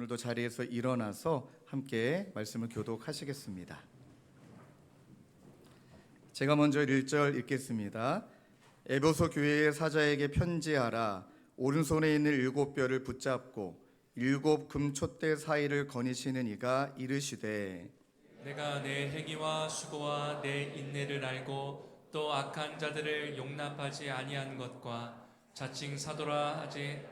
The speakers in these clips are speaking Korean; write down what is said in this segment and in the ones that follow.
오늘도 자리에서 일어나서 함께 말씀을 교독하시겠습니다. 제가 먼저 1절 읽겠습니다. 에베소 교회의 사자에게 편지하라. 오른손에 있는 7뼈를 붙잡고 7 금촛대 사이를 거니시는 이가 이르시되 내가 내 행위와 수고와 내 인내를 알고 또 악한 자들을 용납하지 아니한 것과 자칭 사도라 하지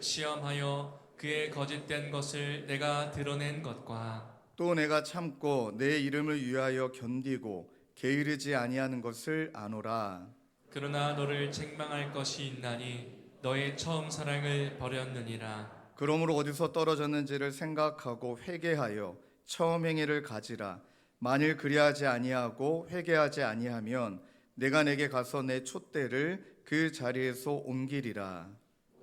시험하여 그의 거짓된 것을 내가 드러낸 것과 또 내가 참고 내 이름을 위하여 견디고 게으르지 아니하는 것을 아노라. 그러나 너를 책망할 것이 있나니 너의 처음 사랑을 버렸느니라. 그러므로 어디서 떨어졌는지를 생각하고 회개하여 처음 행위를 가지라. 만일 그리하지 아니하고 회개하지 아니하면 내가 내게 가서 내 촛대를 그 자리에서 옮기리라.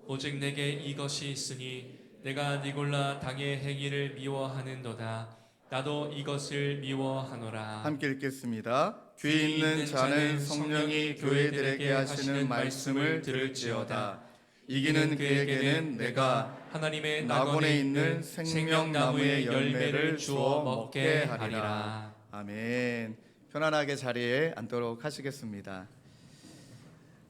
오직 내게 이것이 있으니 내가 니골라 당의 행위를 미워하는도다. 나도 이것을 미워하노라. 함께 읽겠습니다. 귀 있는 자는 성령이 교회들에게 하시는 말씀을 들을지어다. 이기는 그에게는 내가 하나님의 낙원에 있는 생명나무의 열매를 주어 먹게 하리라. 아멘. 편안하게 자리에 앉도록 하시겠습니다.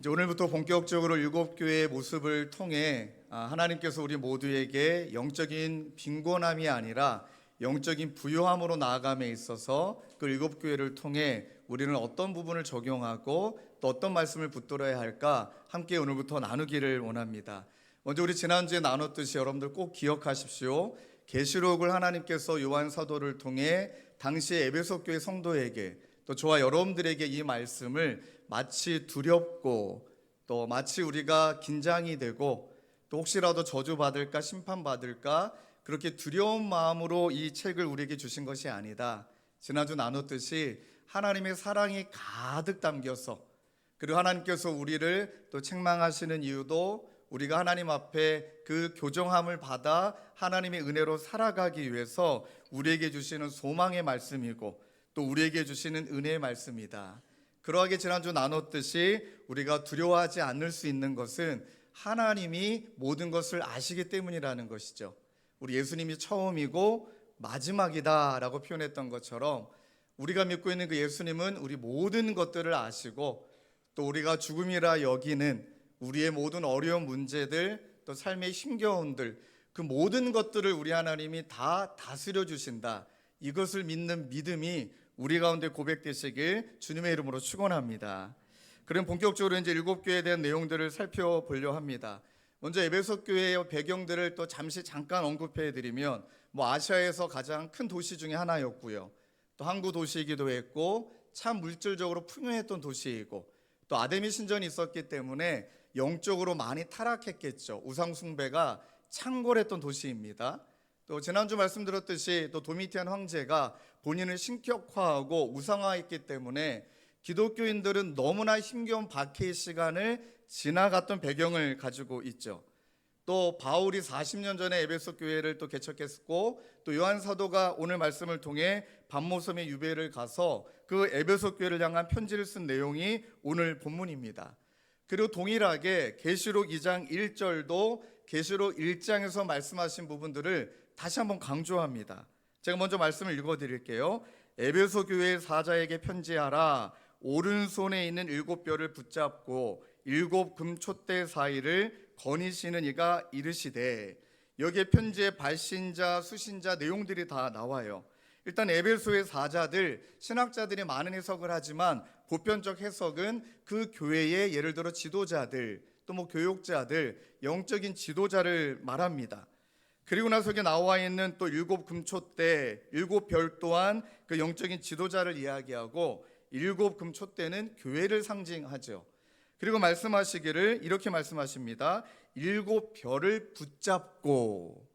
이제 오늘부터 본격적으로 7교회의 모습을 통해 하나님께서 우리 모두에게 영적인 빈곤함이 아니라 영적인 부요함으로 나아감에 있어서 그 7교회를 통해 우리는 어떤 부분을 적용하고 또 어떤 말씀을 붙들어야 할까 함께 오늘부터 나누기를 원합니다. 먼저 우리 지난주에 나눴듯이 여러분들 꼭 기억하십시오. 계시록을 하나님께서 요한 사도를 통해 당시 에베소 교회 성도에게 또 저와 여러분들에게 이 말씀을 마치 두렵고 또 마치 우리가 긴장이 되고 또 혹시라도 저주받을까 심판받을까 그렇게 두려운 마음으로 이 책을 우리에게 주신 것이 아니다. 지난주 나눴듯이 하나님의 사랑이 가득 담겨서 그리고 하나님께서 우리를 또 책망하시는 이유도 우리가 하나님 앞에 그 교정함을 받아 하나님의 은혜로 살아가기 위해서 우리에게 주시는 소망의 말씀이고 또 우리에게 주시는 은혜의 말씀이다. 그러하게 지난주 나눴듯이 우리가 두려워하지 않을 수 있는 것은 하나님이 모든 것을 아시기 때문이라는 것이죠. 우리 예수님이 처음이고 마지막이다라고 표현했던 것처럼 우리가 믿고 있는 그 예수님은 우리 모든 것들을 아시고 또 우리가 죽음이라 여기는 우리의 모든 어려운 문제들 또 삶의 힘겨움들 그 모든 것들을 우리 하나님이 다 다스려 주신다. 이것을 믿는 믿음이 우리 가운데 고백되시길 주님의 이름으로 축원합니다. 그럼 본격적으로 이제 7교회에 대한 내용들을 살펴보려 합니다. 먼저 에베소 교회의 배경들을 또 잠깐 언급해 드리면 아시아에서 가장 큰 도시 중에 하나였고요. 또 항구 도시이기도 했고 참 물질적으로 풍요했던 도시이고 또 아데미 신전이 있었기 때문에 영적으로 많이 타락했겠죠. 우상 숭배가 창궐했던 도시입니다. 또 지난주 말씀드렸듯이 또 도미티안 황제가 본인을 신격화하고 우상화했기 때문에 기독교인들은 너무나 힘겨운 박해의 시간을 지나갔던 배경을 가지고 있죠. 또 바울이 40년 전에 에베소 교회를 또 개척했고 또 요한 사도가 오늘 말씀을 통해 밤모섬의 유배를 가서 그 에베소 교회를 향한 편지를 쓴 내용이 오늘 본문입니다. 그리고 동일하게 계시록 2장 1절도 계시록 1장에서 말씀하신 부분들을 다시 한번 강조합니다. 제가 먼저 말씀을 읽어드릴게요. 에베소 교회의 사자에게 편지하라. 오른손에 있는 7뼈를 붙잡고 7 금촛대 사이를 거니시는 이가 이르시되 여기에 편지의 발신자, 수신자 내용들이 다 나와요. 일단 에베소의 사자들, 신학자들이 많은 해석을 하지만 보편적 해석은 그 교회의 예를 들어 지도자들 또 교육자들, 영적인 지도자를 말합니다. 그리고 나서 여기 나와 있는 또 7 금촛대, 7별 또한 그 영적인 지도자를 이야기하고 7 금촛대는 교회를 상징하죠. 그리고 말씀하시기를 이렇게 말씀하십니다. 7별을 붙잡고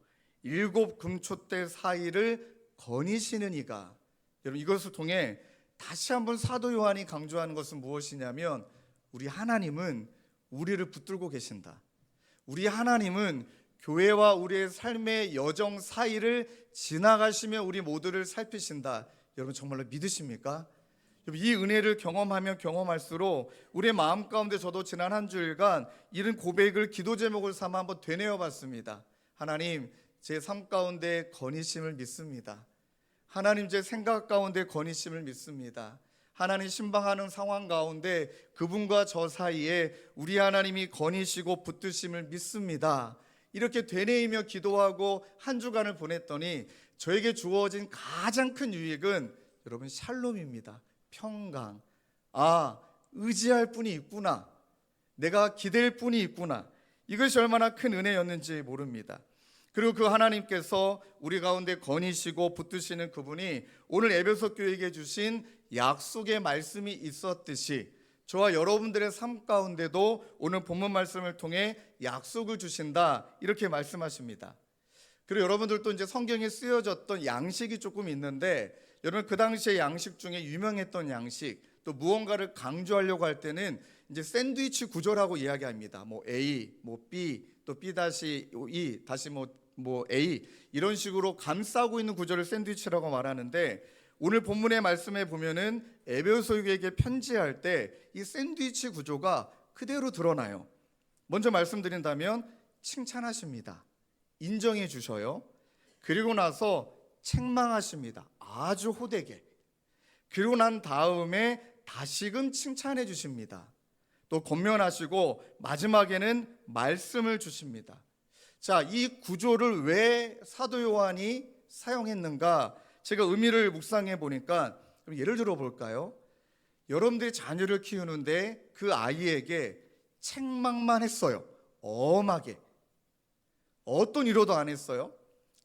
7 금촛대 사이를 거니시는 이가. 여러분 이것을 통해 다시 한번 사도 요한이 강조하는 것은 무엇이냐면 우리 하나님은 우리를 붙들고 계신다. 우리 하나님은 교회와 우리의 삶의 여정 사이를 지나가시며 우리 모두를 살피신다. 여러분 정말로 믿으십니까? 이 은혜를 경험하면 경험할수록 우리의 마음 가운데 저도 지난 한 주일간 이런 고백을 기도 제목을 삼아 한번 되뇌어 봤습니다. 하나님, 제 삶 가운데 건의심을 믿습니다. 하나님 제 생각 가운데 건의심을 믿습니다. 하나님 신방하는 상황 가운데 그분과 저 사이에 우리 하나님이 건의시고 붙드심을 믿습니다. 이렇게 되뇌이며 기도하고 한 주간을 보냈더니 저에게 주어진 가장 큰 유익은 여러분 샬롬입니다. 평강. 아, 의지할 분이 있구나. 내가 기댈 분이 있구나. 이것이 얼마나 큰 은혜였는지 모릅니다. 그리고 그 하나님께서 우리 가운데 거니시고 붙드시는 그분이 오늘 에베소 교회에게 주신 약속의 말씀이 있었듯이 저와 여러분들의 삶 가운데도 오늘 본문 말씀을 통해 약속을 주신다, 이렇게 말씀하십니다. 그리고 여러분들도 이제 성경에 쓰여졌던 양식이 조금 있는데, 여러분 그 당시에 양식 중에 유명했던 양식, 또 무언가를 강조하려고 할 때는 이제 샌드위치 구조라고 이야기합니다. 뭐 A, 뭐 B, 또 B-E, 다시 뭐 A, 이런 식으로 감싸고 있는 구조를 샌드위치라고 말하는데, 오늘 본문의 말씀에 보면은 에베소에게 편지할 때 이 샌드위치 구조가 그대로 드러나요. 먼저 말씀드린다면 칭찬하십니다. 인정해 주셔요. 그리고 나서 책망하십니다. 아주 호되게. 그리고 난 다음에 다시금 칭찬해 주십니다. 또 권면하시고 마지막에는 말씀을 주십니다. 자, 이 구조를 왜 사도 요한이 사용했는가? 제가 의미를 묵상해 보니까, 예를 들어 볼까요? 여러분들이 자녀를 키우는데 그 아이에게 책망만 했어요. 엄하게. 어떤 위로도 안 했어요.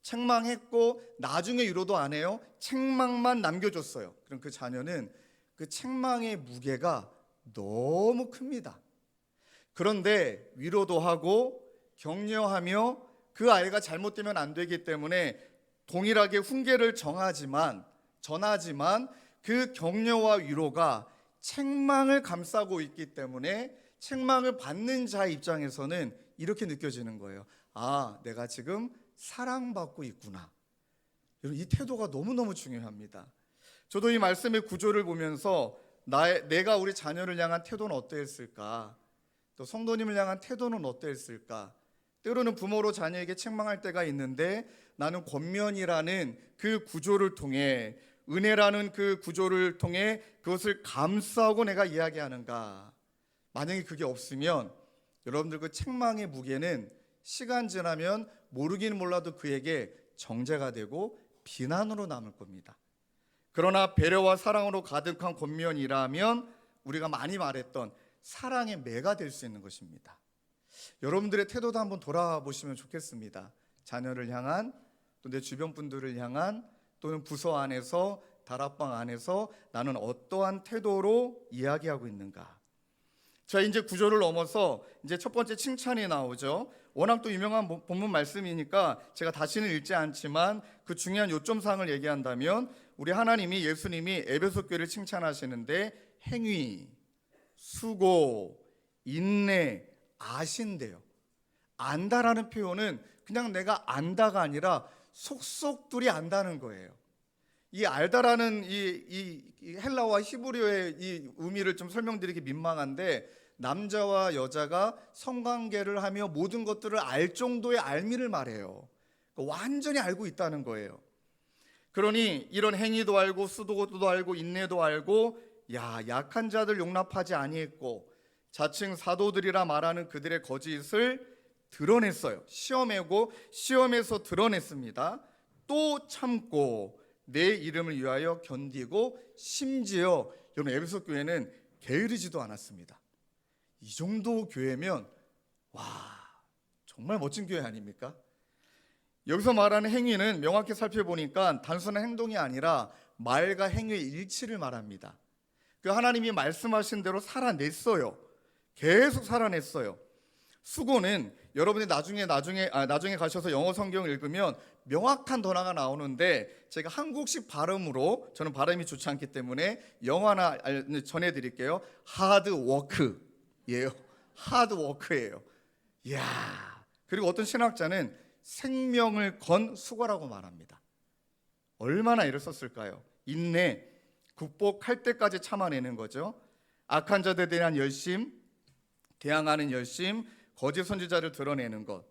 책망했고 나중에 위로도 안 해요. 책망만 남겨줬어요. 그럼 그 자녀는 그 책망의 무게가 너무 큽니다. 그런데 위로도 하고 격려하며 그 아이가 잘못되면 안 되기 때문에 동일하게 훈계를 전하지만 그 격려와 위로가 책망을 감싸고 있기 때문에 책망을 받는 자 입장에서는 이렇게 느껴지는 거예요. 아, 내가 지금 사랑받고 있구나. 여러분, 이 태도가 너무너무 중요합니다. 저도 이 말씀의 구조를 보면서 내가 우리 자녀를 향한 태도는 어떠했을까? 또 성도님을 향한 태도는 어떠했을까? 때로는 부모로 자녀에게 책망할 때가 있는데 나는 권면이라는 그 구조를 통해, 은혜라는 그 구조를 통해 그것을 감싸고 내가 이야기하는가? 만약에 그게 없으면 여러분들 그 책망의 무게는 시간 지나면 모르긴 몰라도 그에게 정죄가 되고 비난으로 남을 겁니다. 그러나 배려와 사랑으로 가득한 권면이라면 우리가 많이 말했던 사랑의 매가 될 수 있는 것입니다. 여러분들의 태도도 한번 돌아보시면 좋겠습니다. 자녀를 향한, 또 내 주변 분들을 향한, 또는 부서 안에서, 다락방 안에서 나는 어떠한 태도로 이야기하고 있는가? 자, 이제 구조를 넘어서 이제 첫 번째 칭찬이 나오죠. 워낙 또 유명한 본문 말씀이니까 제가 다시는 읽지 않지만 그 중요한 요점사항을 얘기한다면, 우리 하나님이, 예수님이 에베소 교회를 칭찬하시는데 행위, 수고, 인내, 아신대요. 안다라는 표현은 그냥 내가 안다가 아니라 속속들이 안다는 거예요. 이 알다라는 이 헬라와 히브리어의 이 의미를 좀 설명드리기 민망한데, 남자와 여자가 성관계를 하며 모든 것들을 알 정도의 알미를 말해요. 완전히 알고 있다는 거예요. 그러니 이런 행위도 알고 수도도 알고 인내도 알고, 약한 자들 용납하지 아니했고 자칭 사도들이라 말하는 그들의 거짓을 드러냈어요. 시험에서 드러냈습니다. 또 참고 내 이름을 위하여 견디고, 심지어 여러분 에베소 교회는 게으르지도 않았습니다. 이 정도 교회면 정말 멋진 교회 아닙니까? 여기서 말하는 행위는 명확히 살펴보니까 단순한 행동이 아니라 말과 행위의 일치를 말합니다. 그 하나님이 말씀하신 대로 살아냈어요. 계속 살아냈어요. 수고는 여러분이 나중에 가셔서 영어 성경을 읽으면 명확한 단어가 나오는데, 제가 한국식 발음으로, 저는 발음이 좋지 않기 때문에 영어 하나 전해드릴게요. 하드워크예요. 하드워크예요. 그리고 어떤 신학자는 생명을 건 수고라고 말합니다. 얼마나 애를 썼을까요? 인내, 극복할 때까지 참아내는 거죠. 악한 자들에 대한 열심, 대항하는 열심, 거짓 선지자를 드러내는 것.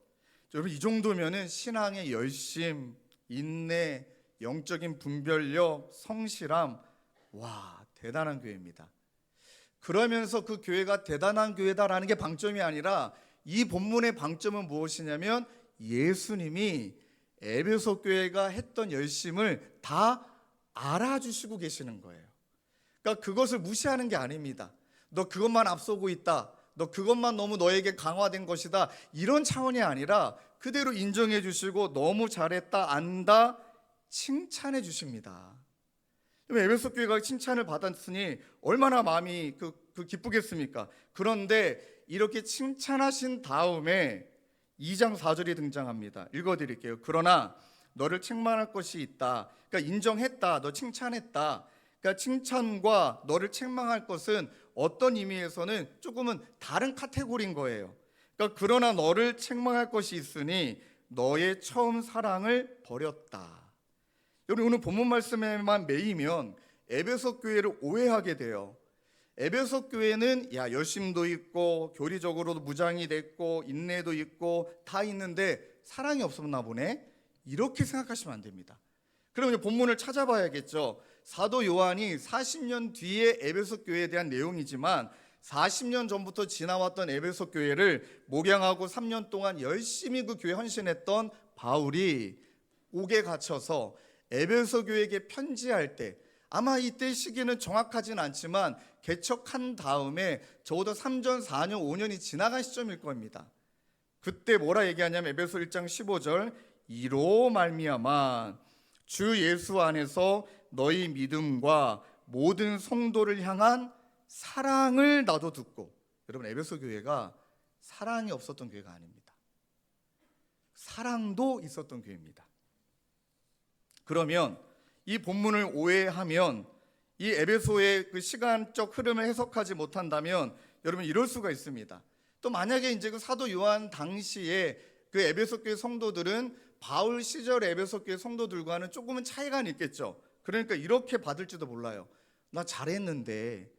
여러분 이 정도면은 신앙의 열심, 인내, 영적인 분별력, 성실함, 와 대단한 교회입니다. 그러면서 그 교회가 대단한 교회다라는 게 방점이 아니라 이 본문의 방점은 무엇이냐면 예수님이 에베소 교회가 했던 열심을 다 알아주시고 계시는 거예요. 그러니까 그것을 무시하는 게 아닙니다. 너 그것만 앞서고 있다. 너 그것만 너무 너에게 강화된 것이다. 이런 차원이 아니라 그대로 인정해 주시고 너무 잘했다, 안다, 칭찬해 주십니다. 에베소 교회가 칭찬을 받았으니 얼마나 마음이 기쁘겠습니까? 그런데 이렇게 칭찬하신 다음에 2장 4절이 등장합니다. 읽어드릴게요. 그러나 너를 책망할 것이 있다. 그러니까 인정했다. 너 칭찬했다. 그러니까 칭찬과 너를 책망할 것은 어떤 의미에서는 조금은 다른 카테고리인 거예요. 그러니까 그러나 너를 책망할 것이 있으니 너의 처음 사랑을 버렸다. 여러분 오늘 본문 말씀에만 매이면 에베소 교회를 오해하게 돼요. 에베소 교회는 열심도 있고 교리적으로도 무장이 됐고 인내도 있고 다 있는데 사랑이 없었나 보네. 이렇게 생각하시면 안 됩니다. 그럼 이제 본문을 찾아봐야겠죠. 사도 요한이 40년 뒤에 에베소 교회에 대한 내용이지만 40년 전부터 지나왔던 에베소 교회를 목양하고 3년 동안 열심히 그 교회 헌신했던 바울이 옥에 갇혀서 에베소 교회에게 편지할 때 아마 이때 시기는 정확하진 않지만 개척한 다음에 적어도 3년, 4년, 5년이 지나간 시점일 겁니다. 그때 뭐라 얘기하냐면 에베소 1장 15절 이로 말미암아 주 예수 안에서 너희 믿음과 모든 성도를 향한 사랑을 나도 듣고. 여러분 에베소 교회가 사랑이 없었던 교회가 아닙니다. 사랑도 있었던 교회입니다. 그러면 이 본문을 오해하면 이 에베소의 그 시간적 흐름을 해석하지 못한다면 여러분 이럴 수가 있습니다. 또 만약에 이제 그 사도 요한 당시에 그 에베소 교회 성도들은 바울 시절 에베소 교회 성도들과는 조금은 차이가 있겠죠. 그러니까 이렇게 받을지도 몰라요. 나 잘했는데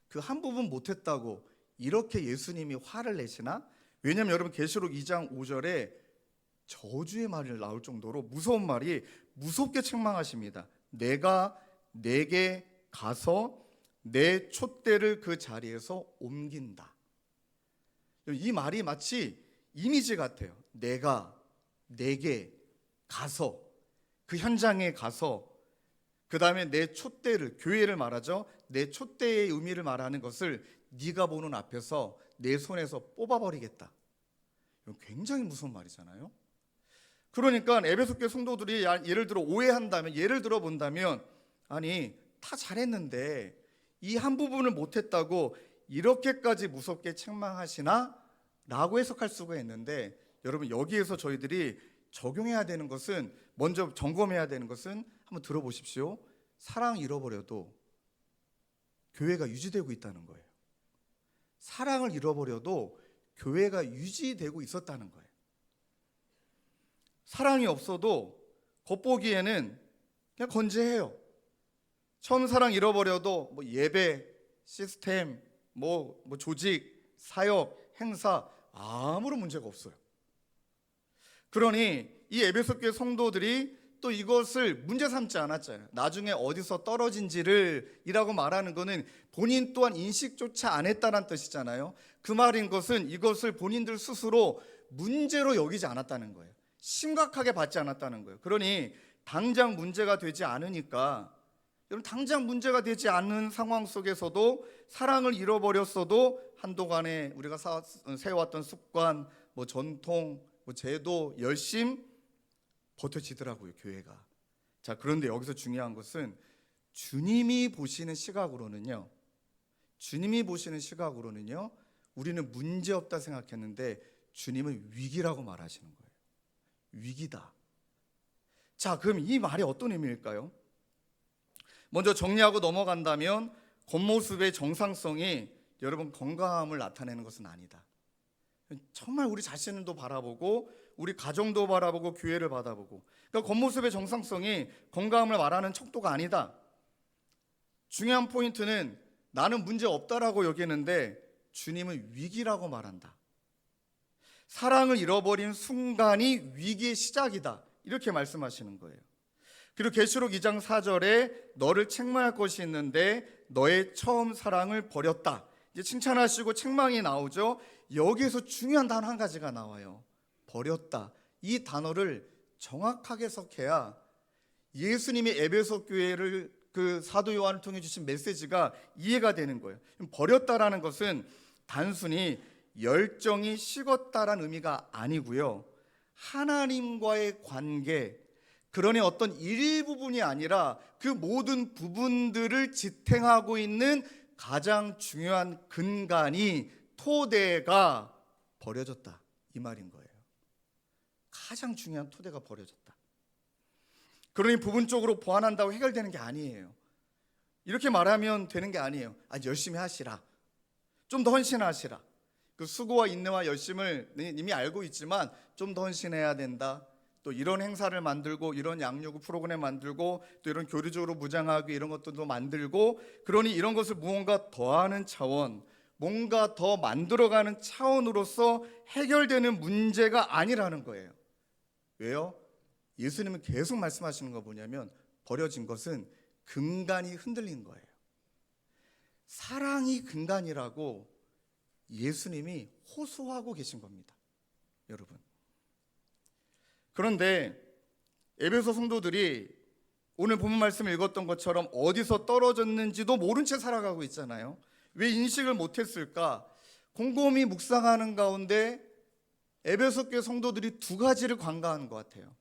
그 한 부분 못했다고 이렇게 예수님이 화를 내시나? 왜냐하면 여러분 계시록 2장 5절에 저주의 말이 나올 정도로 무서운 말이 무섭게 책망하십니다. 내가 내게 가서 내 촛대를 그 자리에서 옮긴다. 이 말이 마치 이미지 같아요. 내가 내게 가서 그 현장에 가서 그 다음에 내 촛대를, 교회를 말하죠. 내 촛대의 의미를 말하는 것을 네가 보는 앞에서 내 손에서 뽑아버리겠다. 이건 굉장히 무서운 말이잖아요. 그러니까 에베소 교회 성도들이 예를 들어 오해한다면, 예를 들어 본다면 아니 다 잘했는데 이 한 부분을 못했다고 이렇게까지 무섭게 책망하시나? 라고 해석할 수가 있는데 여러분 여기에서 저희들이 적용해야 되는 것은, 먼저 점검해야 되는 것은 한번 들어보십시오. 사랑 잃어버려도 교회가 유지되고 있다는 거예요. 사랑을 잃어버려도 교회가 유지되고 있었다는 거예요. 사랑이 없어도 겉보기에는 그냥 건재해요. 처음 사랑 잃어버려도 뭐 예배, 시스템, 뭐 조직, 사역, 행사 아무런 문제가 없어요. 그러니 이 에베소 교회 성도들이 또 이것을 문제 삼지 않았잖아요. 나중에 어디서 떨어진지를 이라고 말하는 것은 본인 또한 인식조차 안 했다는 뜻이잖아요. 그 말인 것은 이것을 본인들 스스로 문제로 여기지 않았다는 거예요. 심각하게 받지 않았다는 거예요. 그러니 당장 문제가 되지 않으니까, 여러분 당장 문제가 되지 않는 상황 속에서도 사랑을 잃어버렸어도 한동안에 우리가 세워왔던 습관, 뭐 전통, 뭐 제도, 열심 버텨지더라고요, 교회가. 자, 그런데 여기서 중요한 것은 주님이 보시는 시각으로는요, 우리는 문제없다 생각했는데 주님은 위기라고 말하시는 거예요. 위기다. 자, 그럼 이 말이 어떤 의미일까요? 먼저 정리하고 넘어간다면 겉모습의 정상성이 여러분 건강함을 나타내는 것은 아니다. 정말 우리 자신도 바라보고 우리 가정도 바라보고 교회를 바라보고, 그러니까 겉모습의 정상성이 건강함을 말하는 척도가 아니다. 중요한 포인트는 나는 문제 없다라고 여기는데 주님은 위기라고 말한다. 사랑을 잃어버린 순간이 위기의 시작이다. 이렇게 말씀하시는 거예요. 그리고 계시록 2장 4절에 너를 책망할 것이 있는데 너의 처음 사랑을 버렸다. 이제 칭찬하시고 책망이 나오죠. 여기에서 중요한 단어 한 가지가 나와요. 버렸다. 이 단어를 정확하게 해석해야 예수님이 에베소 교회를 그 사도 요한을 통해 주신 메시지가 이해가 되는 거예요. 버렸다라는 것은 단순히 열정이 식었다라는 의미가 아니고요. 하나님과의 관계, 그러니 어떤 일부분이 아니라 그 모든 부분들을 지탱하고 있는 가장 중요한 근간이 토대가 버려졌다. 이 말인 거예요. 가장 중요한 토대가 버려졌다. 그러니 부분적으로 보완한다고 해결되는 게 아니에요. 이렇게 말하면 되는 게 아니에요. 열심히 하시라. 좀 더 헌신하시라. 그 수고와 인내와 열심을 이미 알고 있지만 좀 더 헌신해야 된다. 또 이런 행사를 만들고 이런 양육을 프로그램 만들고 또 이런 교류적으로 무장하고 이런 것들도 만들고, 그러니 이런 것을 무언가 더하는 차원, 뭔가 더 만들어가는 차원으로서 해결되는 문제가 아니라는 거예요. 왜요? 예수님은 계속 말씀하시는 거 뭐냐면 버려진 것은 근간이 흔들린 거예요. 사랑이 근간이라고 예수님이 호소하고 계신 겁니다, 여러분. 그런데 에베소 성도들이 오늘 본문 말씀 읽었던 것처럼 어디서 떨어졌는지도 모른 채 살아가고 있잖아요. 왜 인식을 못했을까? 곰곰이 묵상하는 가운데 에베소 교회 성도들이 두 가지를 관가하는 것 같아요.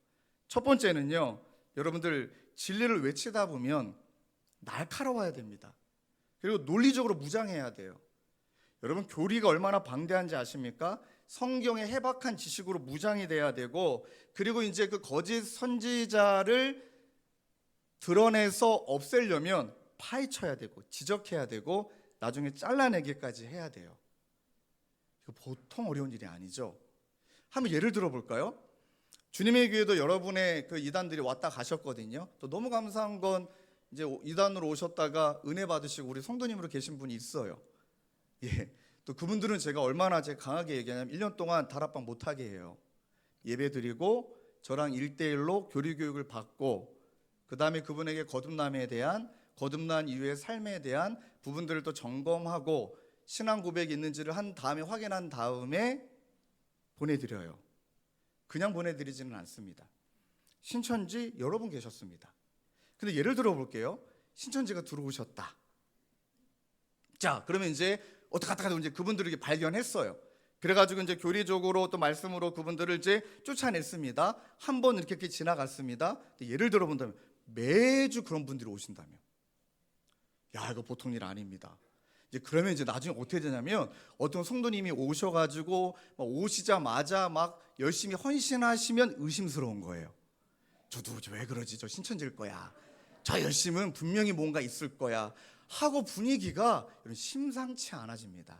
첫 번째는요, 여러분들 진리를 외치다 보면 날카로워야 됩니다. 그리고 논리적으로 무장해야 돼요. 여러분, 교리가 얼마나 방대한지 아십니까? 성경의 해박한 지식으로 무장이 돼야 되고, 그리고 이제 그 거짓 선지자를 드러내서 없애려면 파헤쳐야 되고 지적해야 되고 나중에 잘라내기까지 해야 돼요. 이거 보통 어려운 일이 아니죠. 한번 예를 들어 볼까요? 주님의 교회도 여러분의 그 이단들이 왔다 가셨거든요. 또 너무 감사한 건 이제 이단으로 오셨다가 은혜 받으시고 우리 성도님으로 계신 분이 있어요. 예. 또 그분들은 제가 얼마나 강하게 얘기하냐면 1년 동안 다락방 못하게 해요. 예배 드리고 저랑 1대1로 교리 교육을 받고, 그 다음에 그분에게 거듭남에 대한, 거듭난 이후의 삶에 대한 부분들을 또 점검하고 신앙 고백이 있는지를 한 다음에 확인한 다음에 보내드려요. 그냥 보내드리지는 않습니다. 신천지 여러 분 계셨습니다. 근데 예를 들어 볼게요. 신천지가 들어오셨다. 자, 그러면 이제 어떻게 하다가 이제 그분들을 이렇게 발견했어요. 그래가지고 이제 교리적으로 또 말씀으로 그분들을 이제 쫓아냈습니다. 한 번 이렇게 지나갔습니다. 예를 들어 본다면 매주 그런 분들이 오신다면, 야, 이거 보통 일 아닙니다. 이제 그러면 이제 나중에 어떻게 되냐면 어떤 성도님이 오셔가지고 오시자마자 막 열심히 헌신하시면 의심스러운 거예요. 저도 왜 그러지? 저 신천지일 거야. 저 열심은 분명히 뭔가 있을 거야. 하고 분위기가 심상치 않아집니다.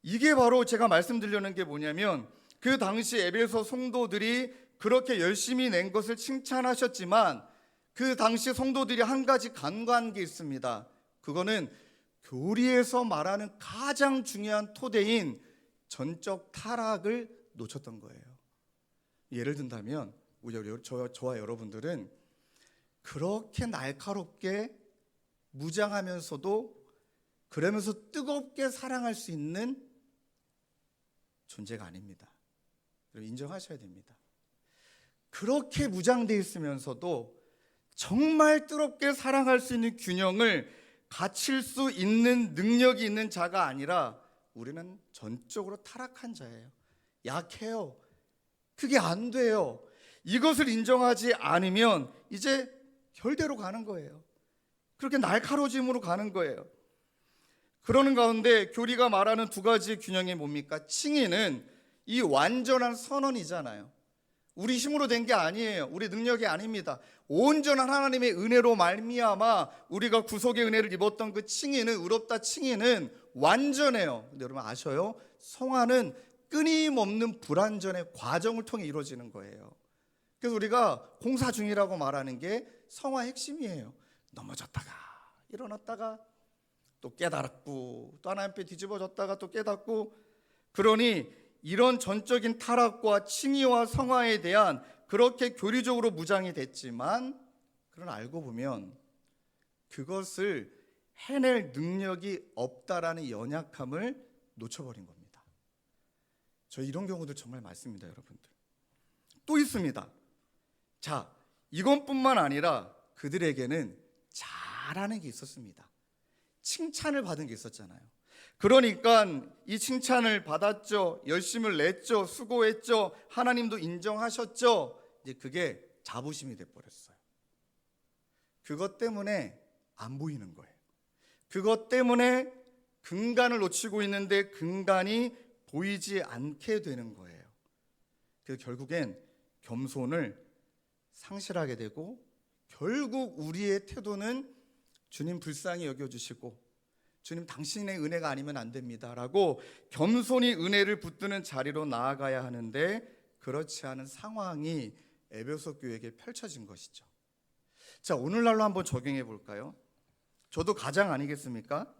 이게 바로 제가 말씀드리려는 게 뭐냐면, 그 당시 에베소 성도들이 그렇게 열심히 낸 것을 칭찬하셨지만 그 당시 성도들이 한 가지 간과한 게 있습니다. 그거는 교리에서 말하는 가장 중요한 토대인 전적 타락을 놓쳤던 거예요. 예를 든다면 저와 여러분들은 그렇게 날카롭게 무장하면서도 그러면서 뜨겁게 사랑할 수 있는 존재가 아닙니다. 인정하셔야 됩니다. 그렇게 무장되어 있으면서도 정말 뜨겁게 사랑할 수 있는 균형을 갖출 수 있는 능력이 있는 자가 아니라 우리는 전적으로 타락한 자예요. 약해요. 그게 안 돼요. 이것을 인정하지 않으면 이제 결대로 가는 거예요. 그렇게 날카로워짐으로 가는 거예요. 그러는 가운데 교리가 말하는 두 가지 균형이 뭡니까? 칭의는 이 완전한 선언이잖아요. 우리 힘으로 된 게 아니에요. 우리 능력이 아닙니다. 온전한 하나님의 은혜로 말미암아 우리가 구속의 은혜를 입었던 그 칭의는, 의롭다 칭의는 완전해요. 근데 여러분 아셔요? 성화는 끊임없는 불완전의 과정을 통해 이루어지는 거예요. 그래서 우리가 공사 중이라고 말하는 게 성화 핵심이에요. 넘어졌다가 일어났다가 또 깨닫고 또 하나님 앞에 뒤집어졌다가 또 깨닫고, 그러니 이런 전적인 타락과 칭의와 성화에 대한 그렇게 교리적으로 무장이 됐지만, 그러나 알고 보면 그것을 해낼 능력이 없다라는 연약함을 놓쳐버린 겁니다. 저 이런 경우들 정말 많습니다, 여러분들. 또 있습니다. 자, 이것뿐만 아니라 그들에게는 잘하는 게 있었습니다. 칭찬을 받은 게 있었잖아요. 그러니까 이 칭찬을 받았죠. 열심을 냈죠. 수고했죠. 하나님도 인정하셨죠. 이제 그게 자부심이 돼버렸어요. 그것 때문에 안 보이는 거예요. 그것 때문에 근간을 놓치고 있는데 근간이 보이지 않게 되는 거예요. 그래서 결국엔 겸손을 상실하게 되고, 결국 우리의 태도는 주님 불쌍히 여겨주시고, 주님 당신의 은혜가 아니면 안 됩니다 라고 겸손히 은혜를 붙드는 자리로 나아가야 하는데, 그렇지 않은 상황이 에베소 교회에게 펼쳐진 것이죠. 자, 오늘날로 한번 적용해 볼까요? 저도 가장 아니겠습니까?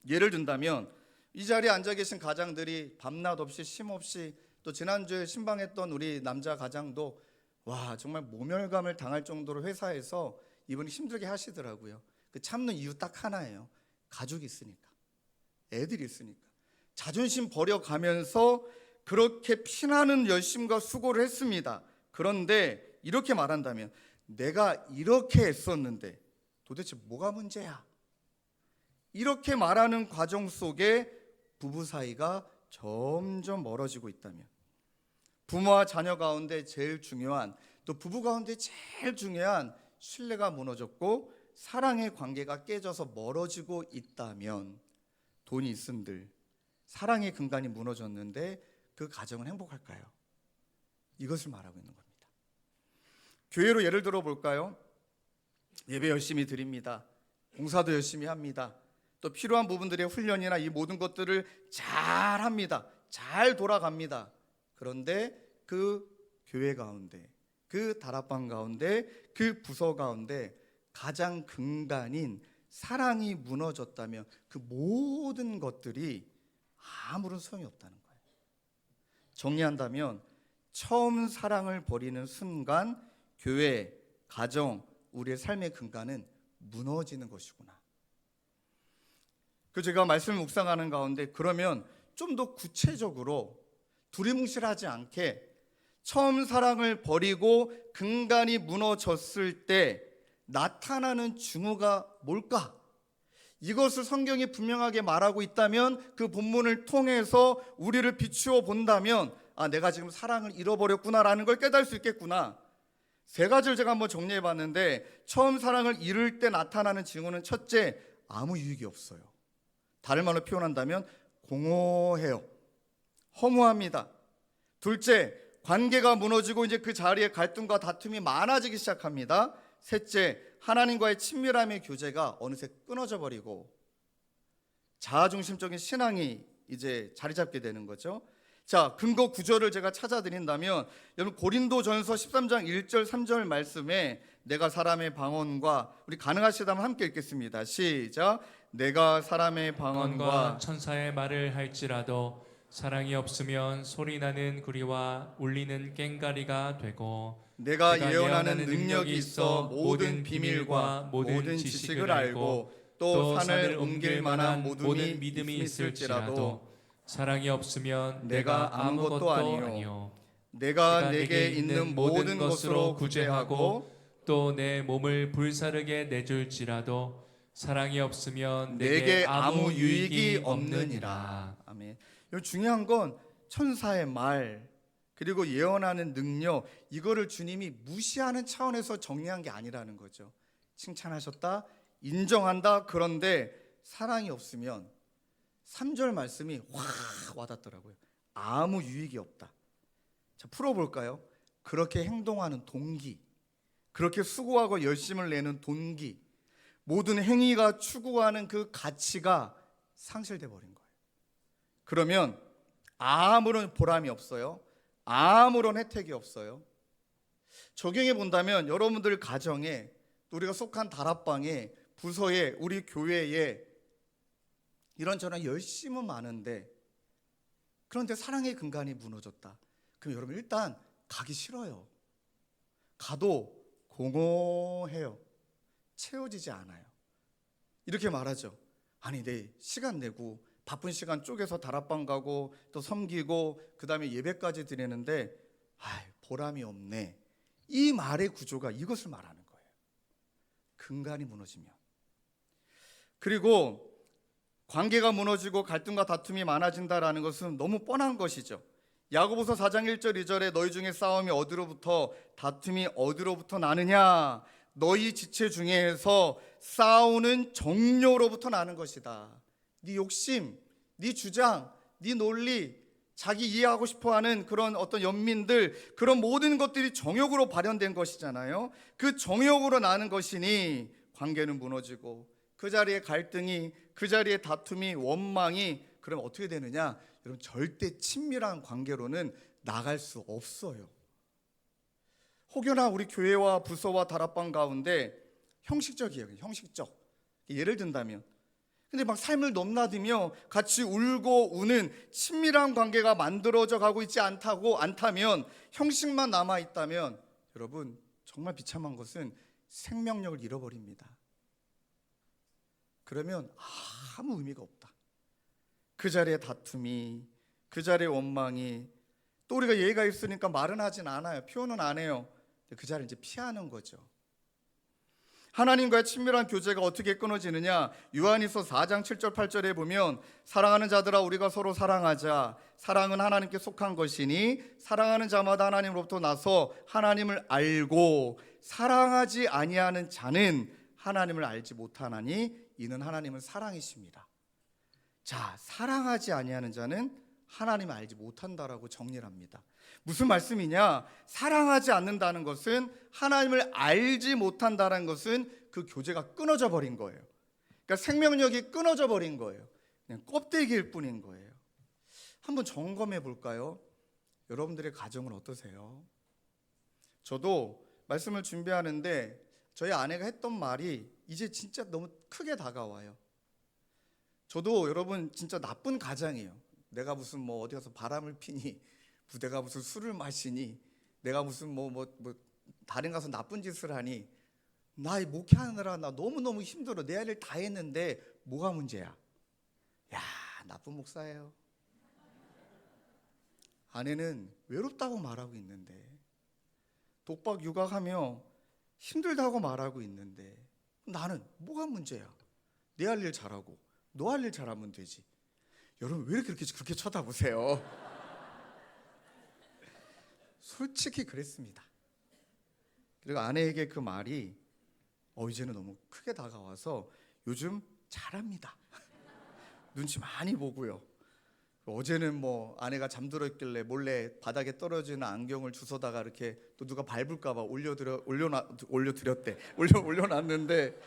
예를 든다면 이 자리에 앉아 계신 가장들이 밤낮 없이 쉼 없이, 또 지난주에 신방했던 우리 남자 가장도 와, 정말 모멸감을 당할 정도로 회사에서 이분이 힘들게 하시더라고요. 그 참는 이유 딱 하나예요. 가족이 있으니까, 애들이 있으니까. 자존심 버려가면서 그렇게 피나는 열심과 수고를 했습니다. 그런데 이렇게 말한다면, 내가 이렇게 애썼는데 도대체 뭐가 문제야? 이렇게 말하는 과정 속에 부부 사이가 점점 멀어지고 있다면, 부모와 자녀 가운데 제일 중요한, 또 부부 가운데 제일 중요한 신뢰가 무너졌고 사랑의 관계가 깨져서 멀어지고 있다면, 돈이 있음들 사랑의 근간이 무너졌는데 그 가정은 행복할까요? 이것을 말하고 있는 겁니다. 교회로 예를 들어 볼까요? 예배 열심히 드립니다. 봉사도 열심히 합니다. 또 필요한 부분들의 훈련이나 이 모든 것들을 잘 합니다. 잘 돌아갑니다. 그런데 그 교회 가운데, 그 다락방 가운데, 그 부서 가운데 가장 근간인 사랑이 무너졌다면 그 모든 것들이 아무런 소용이 없다는 거예요. 정리한다면, 처음 사랑을 버리는 순간 교회, 가정, 우리의 삶의 근간은 무너지는 것이구나. 제가 말씀을 묵상하는 가운데, 그러면 좀 더 구체적으로 두리뭉실하지 않게 처음 사랑을 버리고 근간이 무너졌을 때 나타나는 증후가 뭘까? 이것을 성경이 분명하게 말하고 있다면, 그 본문을 통해서 우리를 비추어 본다면, 아, 내가 지금 사랑을 잃어버렸구나라는 걸 깨달을 수 있겠구나. 세 가지를 제가 한번 정리해 봤는데, 처음 사랑을 잃을 때 나타나는 징후는 첫째, 아무 유익이 없어요. 다른 말로 표현한다면 공허해요. 허무합니다. 둘째, 관계가 무너지고 이제 그 자리에 갈등과 다툼이 많아지기 시작합니다. 셋째, 하나님과의 친밀함의 교제가 어느새 끊어져 버리고 자아중심적인 신앙이 이제 자리 잡게 되는 거죠. 자, 근거 구절을 제가 찾아드린다면, 여러분 고린도전서 13장 1절 3절 말씀에 내가 사람의 방언과, 우리 가능하시다면 함께 읽겠습니다. 시작. 내가 사람의 방언과 천사의 말을 할지라도 사랑이 없으면 소리나는 구리와 울리는 꽹가리가 되고, 내가 예언하는 능력이 있어 모든 비밀과 모든 지식을 알고 또 산을 옮길 만한 모든 믿음이 있을지라도 사랑이 없으면 내가 아무것도 아니요 내가 내게 있는 모든 것으로 구제하고 또 내 몸을 불사르게 내줄지라도 사랑이 없으면 내게 아무 유익이 없느니라. 아멘. 중요한 건 천사의 말, 그리고 예언하는 능력, 이거를 주님이 무시하는 차원에서 정리한 게 아니라는 거죠. 칭찬하셨다, 인정한다. 그런데 사랑이 없으면 3절 말씀이 확 와닿더라고요. 아무 유익이 없다. 자, 풀어볼까요? 그렇게 행동하는 동기, 그렇게 수고하고 열심을 내는 동기, 모든 행위가 추구하는 그 가치가 상실돼 버린 거예요. 그러면 아무런 보람이 없어요. 아무런 혜택이 없어요. 적용해 본다면 여러분들 가정에, 또 우리가 속한 다락방에, 부서에, 우리 교회에 이런저런 열심은 많은데 그런데 사랑의 근간이 무너졌다. 그럼 여러분 일단 가기 싫어요. 가도 공허해요. 채워지지 않아요. 이렇게 말하죠. 아니 내 시간 내고 바쁜 시간 쪼개서 다락방 가고 또 섬기고 그 다음에 예배까지 드리는데 보람이 없네. 이 말의 구조가 이것을 말하는 거예요. 근간이 무너지면. 그리고 관계가 무너지고 갈등과 다툼이 많아진다라는 것은 너무 뻔한 것이죠. 야고보서 4장 1절 2절에 너희 중에 싸움이 어디로부터 다툼이 어디로부터 나느냐, 너희 지체 중에서 싸우는 정욕로부터 나는 것이다. 네 욕심, 네 주장, 네 논리, 자기 이해하고 싶어하는 그런 어떤 연민들, 그런 모든 것들이 정욕으로 발현된 것이잖아요. 그 정욕으로 나는 것이니 관계는 무너지고 그 자리에 갈등이, 그 자리에 다툼이, 원망이, 그럼 어떻게 되느냐? 여러분 절대 친밀한 관계로는 나갈 수 없어요. 혹여나 우리 교회와 부서와 다락방 가운데 형식적이에요. 형식적. 예를 든다면, 근데 막 삶을 넘나들며 같이 울고 우는 친밀한 관계가 만들어져 가고 있지 않다면, 형식만 남아 있다면, 여러분 정말 비참한 것은 생명력을 잃어버립니다. 그러면 아무 의미가 없다. 그 자리에 다툼이, 그 자리에 원망이, 또 우리가 예의가 있으니까 말은 하진 않아요. 표현은 안 해요. 그 자리를 이제 피하는 거죠. 하나님과의 친밀한 교제가 어떻게 끊어지느냐? 요한일서 4장 7절 8절에 보면 사랑하는 자들아 우리가 서로 사랑하자. 사랑은 하나님께 속한 것이니 사랑하는 자마다 하나님으로부터 나서 하나님을 알고 사랑하지 아니하는 자는 하나님을 알지 못하나니 이는 하나님은 사랑이십니다. 자, 사랑하지 아니하는 자는 하나님을 알지 못한다라고 정리를 합니다. 무슨 말씀이냐? 사랑하지 않는다는 것은, 하나님을 알지 못한다는 것은 그 교제가 끊어져 버린 거예요. 그러니까 생명력이 끊어져 버린 거예요. 그냥 껍데기일 뿐인 거예요. 한번 점검해 볼까요? 여러분들의 가정은 어떠세요? 저도 말씀을 준비하는데 저희 아내가 했던 말이 이제 진짜 너무 크게 다가와요. 저도 여러분 진짜 나쁜 가장이에요. 내가 무슨 뭐 어디 가서 바람을 피니, 내가 무슨 술을 마시니, 내가 무슨 다른 가서 나쁜 짓을 하니, 나 목회하느라 나 너무너무 힘들어. 내 할 일 다 했는데 뭐가 문제야? 야, 나쁜 목사예요. 아내는 외롭다고 말하고 있는데, 독박 육아하며 힘들다고 말하고 있는데, 나는 뭐가 문제야? 내 할 일 잘하고 너 할 일 잘하면 되지. 여러분 왜 이렇게 그렇게 쳐다보세요? 솔직히 그랬습니다. 그리고 아내에게 그 말이 이제는 너무 크게 다가와서 요즘 잘합니다. 눈치 많이 보고요. 어제는 뭐 아내가 잠들어 있길래 몰래 바닥에 떨어지는 안경을 주워다가 이렇게 또 누가 밟을까 봐 올려놨는데,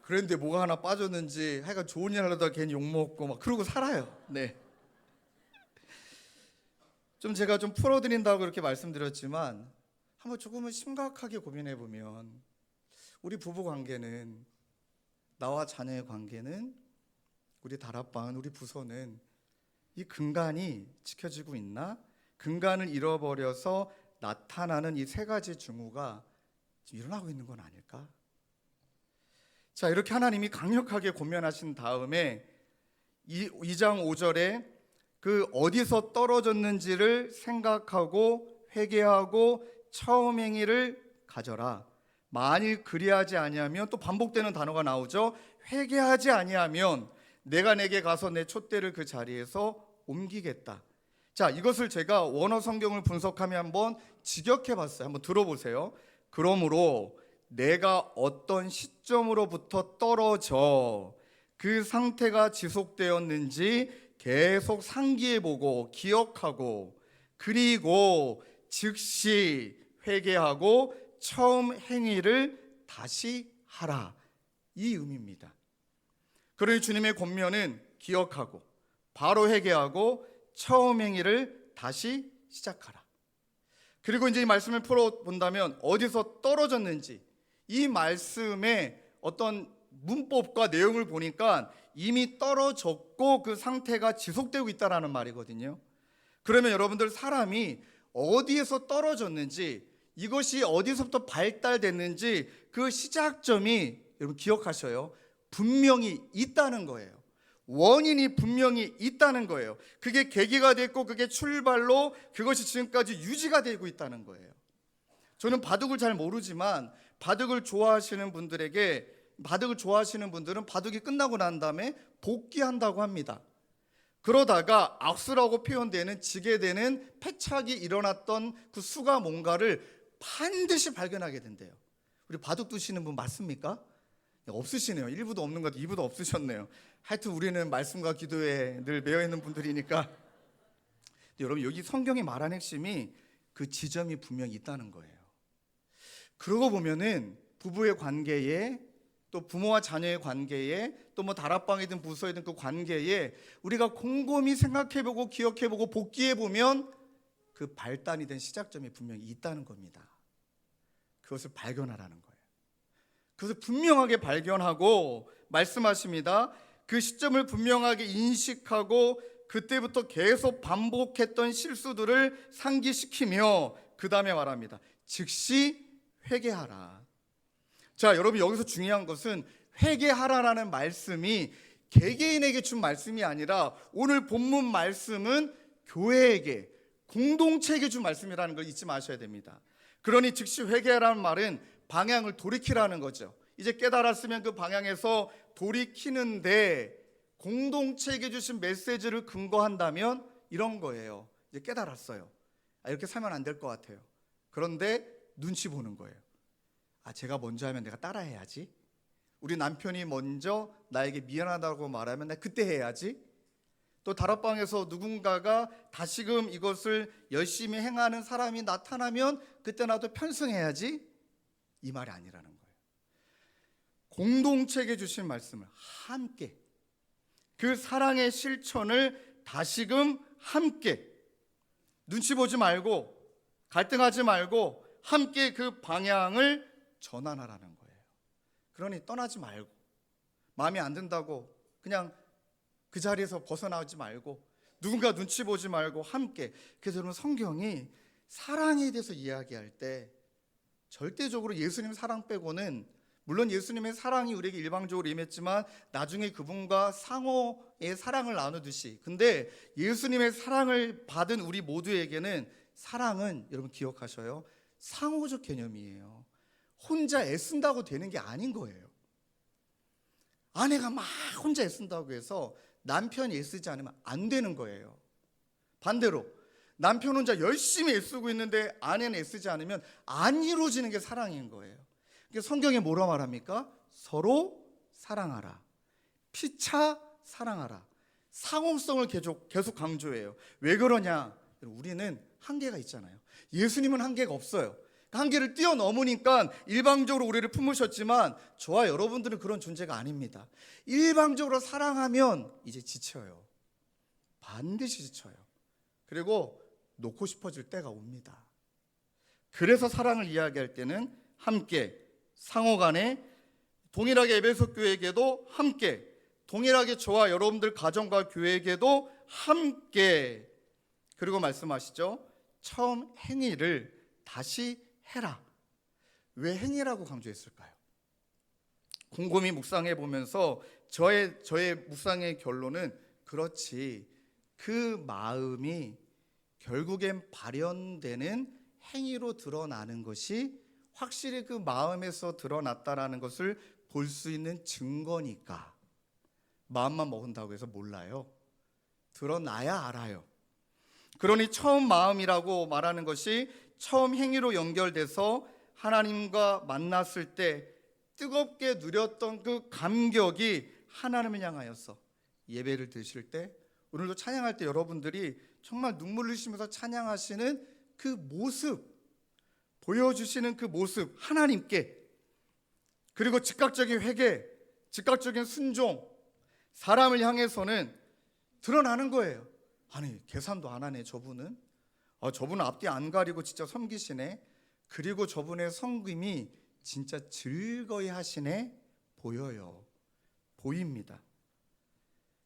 그런데 뭐가 하나 빠졌는지 하여간 좋은 일 하려다가 괜히 욕먹고 막 그러고 살아요. 네. 좀 제가 좀 풀어드린다고 이렇게 말씀드렸지만 한번 조금은 심각하게 고민해 보면, 우리 부부 관계는, 나와 자녀의 관계는, 우리 다락방은, 우리 부서는 이 근간이 지켜지고 있나? 근간을 잃어버려서 나타나는 이 세 가지 증오가 지금 일어나고 있는 건 아닐까? 자, 이렇게 하나님이 강력하게 권면하신 다음에 2장 5절에 그 어디서 떨어졌는지를 생각하고 회개하고 처음 행위를 가져라. 만일 그리하지 아니하면, 또 반복되는 단어가 나오죠. 회개하지 아니하면 내가 내게 가서 내 촛대를 그 자리에서 옮기겠다. 자, 이것을 제가 원어 성경을 분석하며 한번 직역해 봤어요. 한번 들어보세요. 그러므로 내가 어떤 시점으로부터 떨어져 그 상태가 지속되었는지 계속 상기해보고 기억하고, 그리고 즉시 회개하고 처음 행위를 다시 하라, 이 의미입니다. 그러니 주님의 권면은 기억하고 바로 회개하고 처음 행위를 다시 시작하라. 그리고 이제 이 말씀을 풀어본다면 어디서 떨어졌는지, 이 말씀의 어떤 문법과 내용을 보니까 이미 떨어졌고 그 상태가 지속되고 있다는 말이거든요. 그러면 여러분들 사람이 어디에서 떨어졌는지, 이것이 어디서부터 발달됐는지 그 시작점이 여러분 기억하셔요. 분명히 있다는 거예요. 원인이 분명히 있다는 거예요. 그게 계기가 됐고 그게 출발로 그것이 지금까지 유지가 되고 있다는 거예요. 저는 바둑을 잘 모르지만 바둑을 좋아하시는 분들은 바둑이 끝나고 난 다음에 복귀한다고 합니다. 그러다가 악수라고 표현되는 지게 되는 패착이 일어났던 그 수가 뭔가를 반드시 발견하게 된대요. 우리 바둑 두시는 분 맞습니까? 없으시네요. 1부도 없는 것 같아요. 2부도 없으셨네요. 하여튼 우리는 말씀과 기도에 늘 매여 있는 분들이니까. 여러분, 여기 성경이 말한 핵심이 그 지점이 분명히 있다는 거예요. 그러고 보면은 부부의 관계에, 또 부모와 자녀의 관계에, 또 뭐 다락방이든 부서이든 그 관계에 우리가 곰곰이 생각해보고 기억해보고 복기해보면 그 발단이 된 시작점이 분명히 있다는 겁니다. 그것을 발견하라는 거예요. 그것을 분명하게 발견하고 말씀하십니다. 그 시점을 분명하게 인식하고 그때부터 계속 반복했던 실수들을 상기시키며 그 다음에 말합니다. 즉시 회개하라. 자, 여러분, 여기서 중요한 것은 회개하라라는 말씀이 개개인에게 준 말씀이 아니라 오늘 본문 말씀은 교회에게, 공동체에게 준 말씀이라는 걸 잊지 마셔야 됩니다. 그러니 즉시 회개하라는 말은 방향을 돌이키라는 거죠. 이제 깨달았으면 그 방향에서 돌이키는데, 공동체에게 주신 메시지를 근거한다면 이런 거예요. 이제 깨달았어요. 이렇게 살면 안 될 것 같아요. 그런데 눈치 보는 거예요. 제가 먼저 하면 내가 따라해야지. 우리 남편이 먼저 나에게 미안하다고 말하면 내가 그때 해야지. 또 다락방에서 누군가가 다시금 이것을 열심히 행하는 사람이 나타나면 그때 나도 편승해야지. 이 말이 아니라는 거예요. 공동체에게 주신 말씀을 함께, 그 사랑의 실천을 다시금 함께, 눈치 보지 말고 갈등하지 말고 함께 그 방향을 전환하라는 거예요. 그러니 떠나지 말고, 마음에 안 든다고 그냥 그 자리에서 벗어나지 말고, 누군가 눈치 보지 말고 함께. 그래서 여러분, 성경이 사랑에 대해서 이야기할 때 절대적으로 예수님 사랑 빼고는, 물론 예수님의 사랑이 우리에게 일방적으로 임했지만 나중에 그분과 상호의 사랑을 나누듯이, 근데 예수님의 사랑을 받은 우리 모두에게는 사랑은, 여러분 기억하셔요, 상호적 개념이에요. 혼자 애쓴다고 되는 게 아닌 거예요. 아내가 막 혼자 애쓴다고 해서 남편이 애쓰지 않으면 안 되는 거예요. 반대로 남편 혼자 열심히 애쓰고 있는데 아내는 애쓰지 않으면 안 이루어지는 게 사랑인 거예요. 그러니까 성경에 뭐라 말합니까? 서로 사랑하라, 피차 사랑하라. 상호성을 계속 강조해요. 왜 그러냐? 우리는 한계가 있잖아요. 예수님은 한계가 없어요. 한계를 뛰어넘으니까 일방적으로 우리를 품으셨지만 저와 여러분들은 그런 존재가 아닙니다. 일방적으로 사랑하면 이제 지쳐요. 반드시 지쳐요. 그리고 놓고 싶어질 때가 옵니다. 그래서 사랑을 이야기할 때는 함께, 상호간에, 동일하게 에베소 교회에게도 함께, 동일하게 저와 여러분들 가정과 교회에게도 함께. 그리고 말씀하시죠. 처음 행위를 다시 해라. 왜 행위라고 강조했을까요? 곰곰이 묵상해 보면서 저의 묵상의 결론은, 그렇지, 그 마음이 결국엔 발현되는 행위로 드러나는 것이 확실히 그 마음에서 드러났다라는 것을 볼 수 있는 증거니까. 마음만 먹은다고 해서 몰라요. 드러나야 알아요. 그러니 처음 마음이라고 말하는 것이 처음 행위로 연결돼서 하나님과 만났을 때 뜨겁게 누렸던 그 감격이 하나님을 향하여서 예배를 드실 때, 오늘도 찬양할 때 여러분들이 정말 눈물 흘리시면서 찬양하시는 그 모습, 보여주시는 그 모습, 하나님께, 그리고 즉각적인 회개, 즉각적인 순종, 사람을 향해서는 드러나는 거예요. 아니, 계산도 안 하네 저분은. 저분은 앞뒤 안 가리고 진짜 섬기시네. 그리고 저분의 섬김이 진짜 즐거이 하시네. 보여요. 보입니다.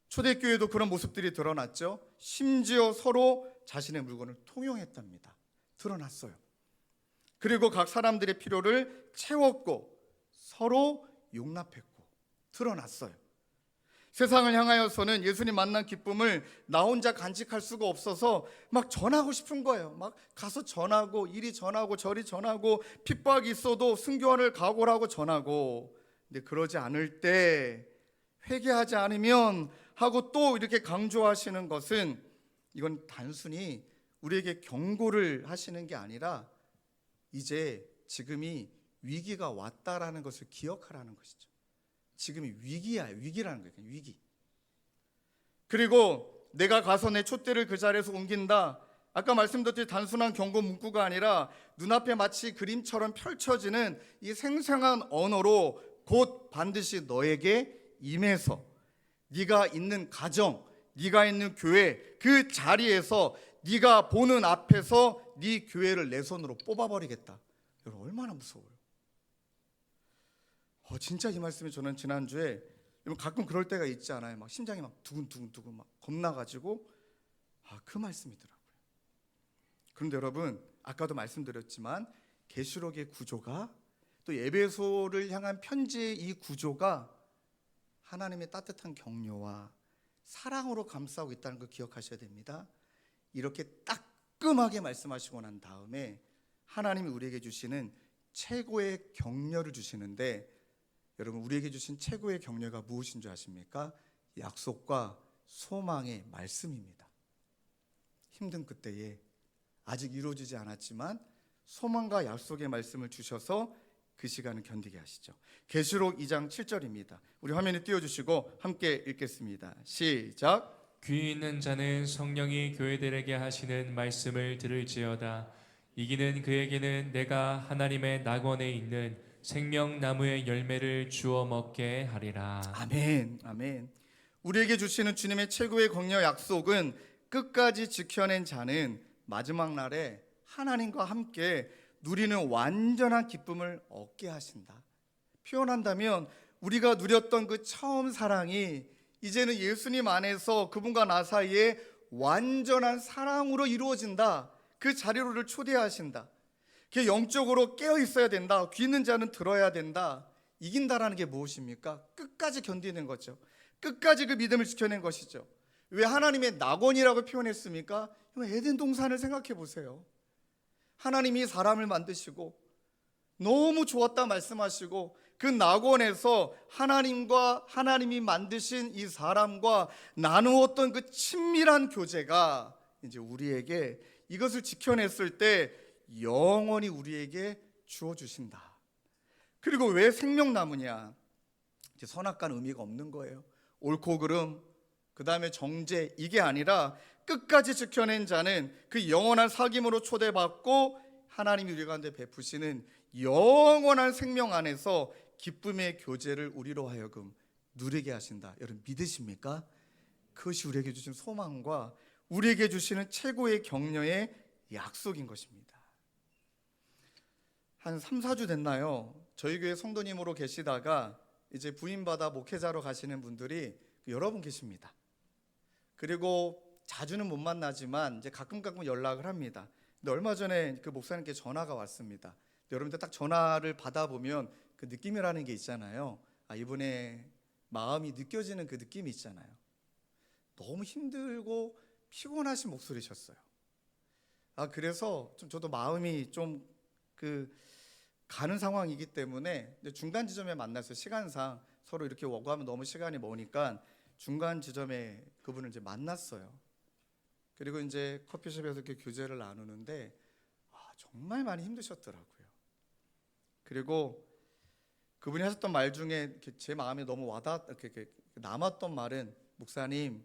초대교회도 그런 모습들이 드러났죠. 심지어 서로 자신의 물건을 통용했답니다. 드러났어요. 그리고 각 사람들의 필요를 채웠고 서로 용납했고 드러났어요. 세상을 향하여서는 예수님 만난 기쁨을 나 혼자 간직할 수가 없어서 막 전하고 싶은 거예요. 막 가서 전하고 이리 전하고 저리 전하고 핍박이 있어도 순교하를 각오를 하고 전하고, 근데 그러지 않을 때 회개하지 않으면 하고 또 이렇게 강조하시는 것은 이건 단순히 우리에게 경고를 하시는 게 아니라 이제 지금이 위기가 왔다라는 것을 기억하라는 것이죠. 지금이 위기라는 거예요. 위기. 그리고 내가 가서 내 촛대를 그 자리에서 옮긴다. 아까 말씀드렸듯이 단순한 경고 문구가 아니라 눈앞에 마치 그림처럼 펼쳐지는 이 생생한 언어로 곧 반드시 너에게 임해서 네가 있는 가정, 네가 있는 교회, 그 자리에서 네가 보는 앞에서 네 교회를 내 손으로 뽑아버리겠다. 여러분 얼마나 무서워요. 진짜 이 말씀이 저는 지난주에 가끔 그럴 때가 있지 않아요? 막 심장이 막 두근두근 막 겁나가지고 그 말씀이더라고요. 그런데 여러분 아까도 말씀드렸지만 계시록의 구조가 또 에베소를 향한 편지의 이 구조가 하나님의 따뜻한 격려와 사랑으로 감싸고 있다는 걸 기억하셔야 됩니다. 이렇게 따끔하게 말씀하시고 난 다음에 하나님이 우리에게 주시는 최고의 격려를 주시는데, 여러분 우리에게 주신 최고의 격려가 무엇인 줄 아십니까? 약속과 소망의 말씀입니다. 힘든 그때에 아직 이루어지지 않았지만 소망과 약속의 말씀을 주셔서 그 시간을 견디게 하시죠. 계시록 2장 7절입니다. 우리 화면에 띄워주시고 함께 읽겠습니다. 시작. 귀 있는 자는 성령이 교회들에게 하시는 말씀을 들을지어다. 이기는 그에게는 내가 하나님의 낙원에 있는 생명나무의 열매를 주어 먹게 하리라. 아멘. 아멘. 우리에게 주시는 주님의 최고의 격려 약속은 끝까지 지켜낸 자는 마지막 날에 하나님과 함께 누리는 완전한 기쁨을 얻게 하신다. 표현한다면 우리가 누렸던 그 처음 사랑이 이제는 예수님 안에서 그분과 나 사이에 완전한 사랑으로 이루어진다. 그 자리로 우리를 초대하신다. 영적으로 깨어 있어야 된다. 귀 있는 자는 들어야 된다. 이긴다라는 게 무엇입니까? 끝까지 견디는 거죠. 끝까지 그 믿음을 지켜낸 것이죠. 왜 하나님의 낙원이라고 표현했습니까? 에덴 동산을 생각해 보세요. 하나님이 사람을 만드시고 너무 좋았다 말씀하시고 그 낙원에서 하나님이 만드신 이 사람과 나누었던 그 친밀한 교제가 이제 우리에게 이것을 지켜냈을 때 영원히 우리에게 주어주신다. 그리고 왜 생명나무냐? 이제 선악과는 의미가 없는 거예요. 옳고 그름, 그 다음에 정죄, 이게 아니라 끝까지 지켜낸 자는 그 영원한 사귐으로 초대받고 하나님이 우리 가운데 베푸시는 영원한 생명 안에서 기쁨의 교제를 우리로 하여금 누리게 하신다. 여러분 믿으십니까? 그것이 우리에게 주신 소망과 우리에게 주시는 최고의 격려의 약속인 것입니다. 한 3, 4주 됐나요? 저희 교회 성도님으로 계시다가 이제 부임받아 목회자로 가시는 분들이 여러 분 계십니다. 그리고 자주는 못 만나지만 이제 가끔 연락을 합니다. 근데 얼마 전에 그 목사님께 전화가 왔습니다. 여러분들 딱 전화를 받아보면 그 느낌이라는 게 있잖아요. 이분의 마음이 느껴지는 그 느낌이 있잖아요. 너무 힘들고 피곤하신 목소리셨어요. 그래서 저도 마음이 좀 가는 상황이기 때문에 중간 지점에 만났어요. 시간상 서로 이렇게 오고 하면 너무 시간이 머니까 중간 지점에 그분을 이제 만났어요. 그리고 이제 커피숍에서 이렇게 교제를 나누는데 정말 많이 힘드셨더라고요. 그리고 그분이 하셨던 말 중에 제 마음에 너무 이렇게 남았던 말은, 목사님,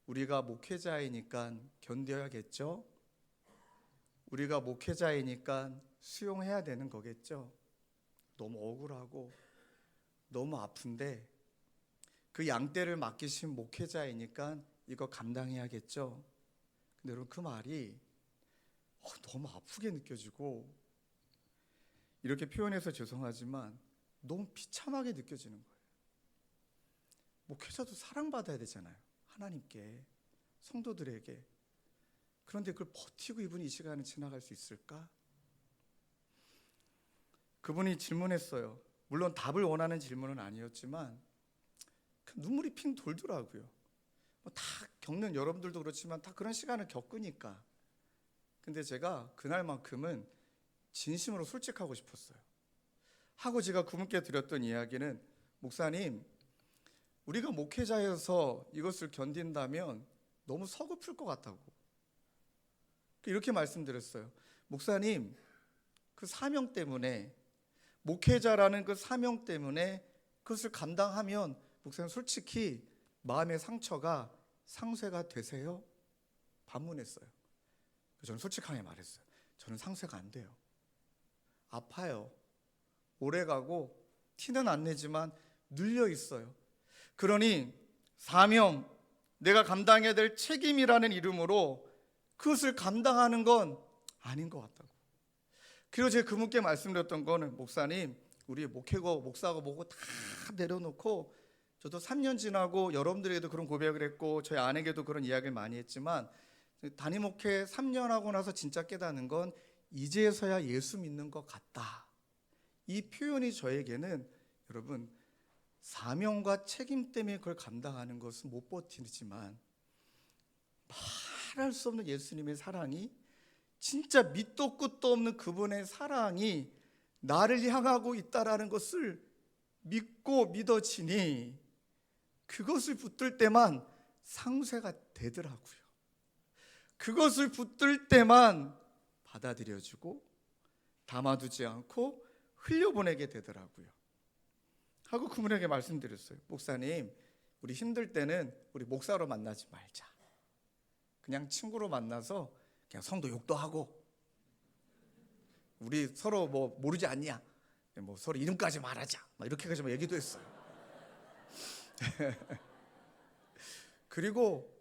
우리가 목회자이니까 견뎌야겠죠? 우리가 목회자이니까 수용해야 되는 거겠죠? 너무 억울하고 너무 아픈데 그 양떼를 맡기신 목회자이니까 이거 감당해야겠죠? 근데 여러분 그 말이 너무 아프게 느껴지고, 이렇게 표현해서 죄송하지만 너무 비참하게 느껴지는 거예요. 목회자도 사랑받아야 되잖아요. 하나님께, 성도들에게. 그런데 그걸 버티고 이분이 이 시간을 지나갈 수 있을까? 그분이 질문했어요. 물론 답을 원하는 질문은 아니었지만 눈물이 핑 돌더라고요. 다 겪는 여러분들도 그렇지만 다 그런 시간을 겪으니까. 근데 제가 그날만큼은 진심으로 솔직하고 싶었어요. 하고 제가 그분께 드렸던 이야기는, 목사님, 우리가 목회자여서 이것을 견딘다면 너무 서글플 것 같다고 이렇게 말씀드렸어요. 목사님, 그 사명 때문에, 목회자라는 그 사명 때문에 그것을 감당하면 목사님 솔직히 마음의 상처가 상쇄가 되세요? 반문했어요. 저는 솔직하게 말했어요. 저는 상쇄가 안 돼요. 아파요. 오래가고 티는 안 내지만 눌려 있어요. 그러니 사명, 내가 감당해야 될 책임이라는 이름으로 그것을 감당하는 건 아닌 것 같다고. 그리고 제가 그분께 말씀드렸던 거는, 목사님, 우리 목회고 목사고 뭐고 다 내려놓고, 저도 3년 지나고 여러분들에게도 그런 고백을 했고 저희 아내에게도 그런 이야기를 많이 했지만, 담임 목회 3년 하고 나서 진짜 깨닫는 건 이제서야 예수 믿는 것 같다. 이 표현이 저에게는, 여러분, 사명과 책임 때문에 그걸 감당하는 것은 못 버티지만 말할 수 없는 예수님의 사랑이, 진짜 밑도 끝도 없는 그분의 사랑이 나를 향하고 있다라는 것을 믿고 믿어지니 그것을 붙들 때만 상쇄가 되더라고요. 그것을 붙들 때만 받아들여주고 담아두지 않고 흘려보내게 되더라고요. 하고 그분에게 말씀드렸어요. 목사님, 우리 힘들 때는 우리 목사로 만나지 말자. 그냥 친구로 만나서 그냥 성도 욕도 하고, 우리 서로 뭐 모르지 않냐, 뭐 서로 이름까지 말하자, 막 이렇게까지 얘기도 했어요. 그리고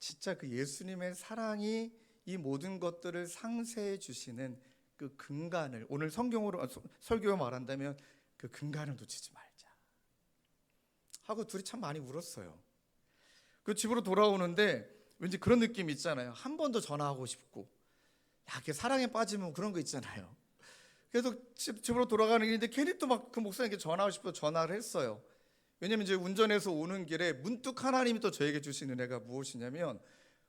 진짜 그 예수님의 사랑이 이 모든 것들을 상쇄해 주시는 그 근간을, 오늘 성경으로 설교로 말한다면 그 근간을 놓치지 말자 하고 둘이 참 많이 울었어요. 그 집으로 돌아오는데 왠지 그런 느낌 있잖아요. 한 번 더 전화하고 싶고, 이렇게 사랑에 빠지면 그런 거 있잖아요. 그래서 집으로 돌아가는 길인데 괜히 또 막 그 목사님께 전화하고 싶어서 전화를 했어요. 왜냐면 이제 운전해서 오는 길에 문득 하나님이 또 저에게 주신 은혜가 무엇이냐면,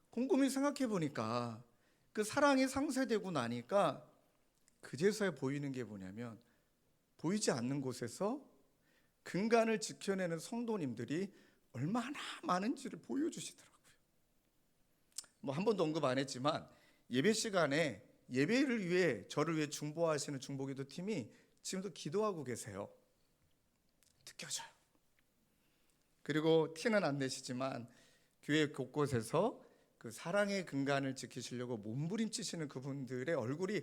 곰곰이 생각해 보니까 그 사랑이 상쇄되고 나니까 그제서야 보이는 게 뭐냐면, 보이지 않는 곳에서 근간을 지켜내는 성도님들이 얼마나 많은지를 보여주시더라고요. 뭐 한 번도 언급 안 했지만 예배 시간에 예배를 위해, 저를 위해 중보하시는 중보기도 팀이 지금도 기도하고 계세요. 느껴져요. 그리고 티는 안 내시지만 교회 곳곳에서 그 사랑의 근간을 지키시려고 몸부림치시는 그분들의 얼굴이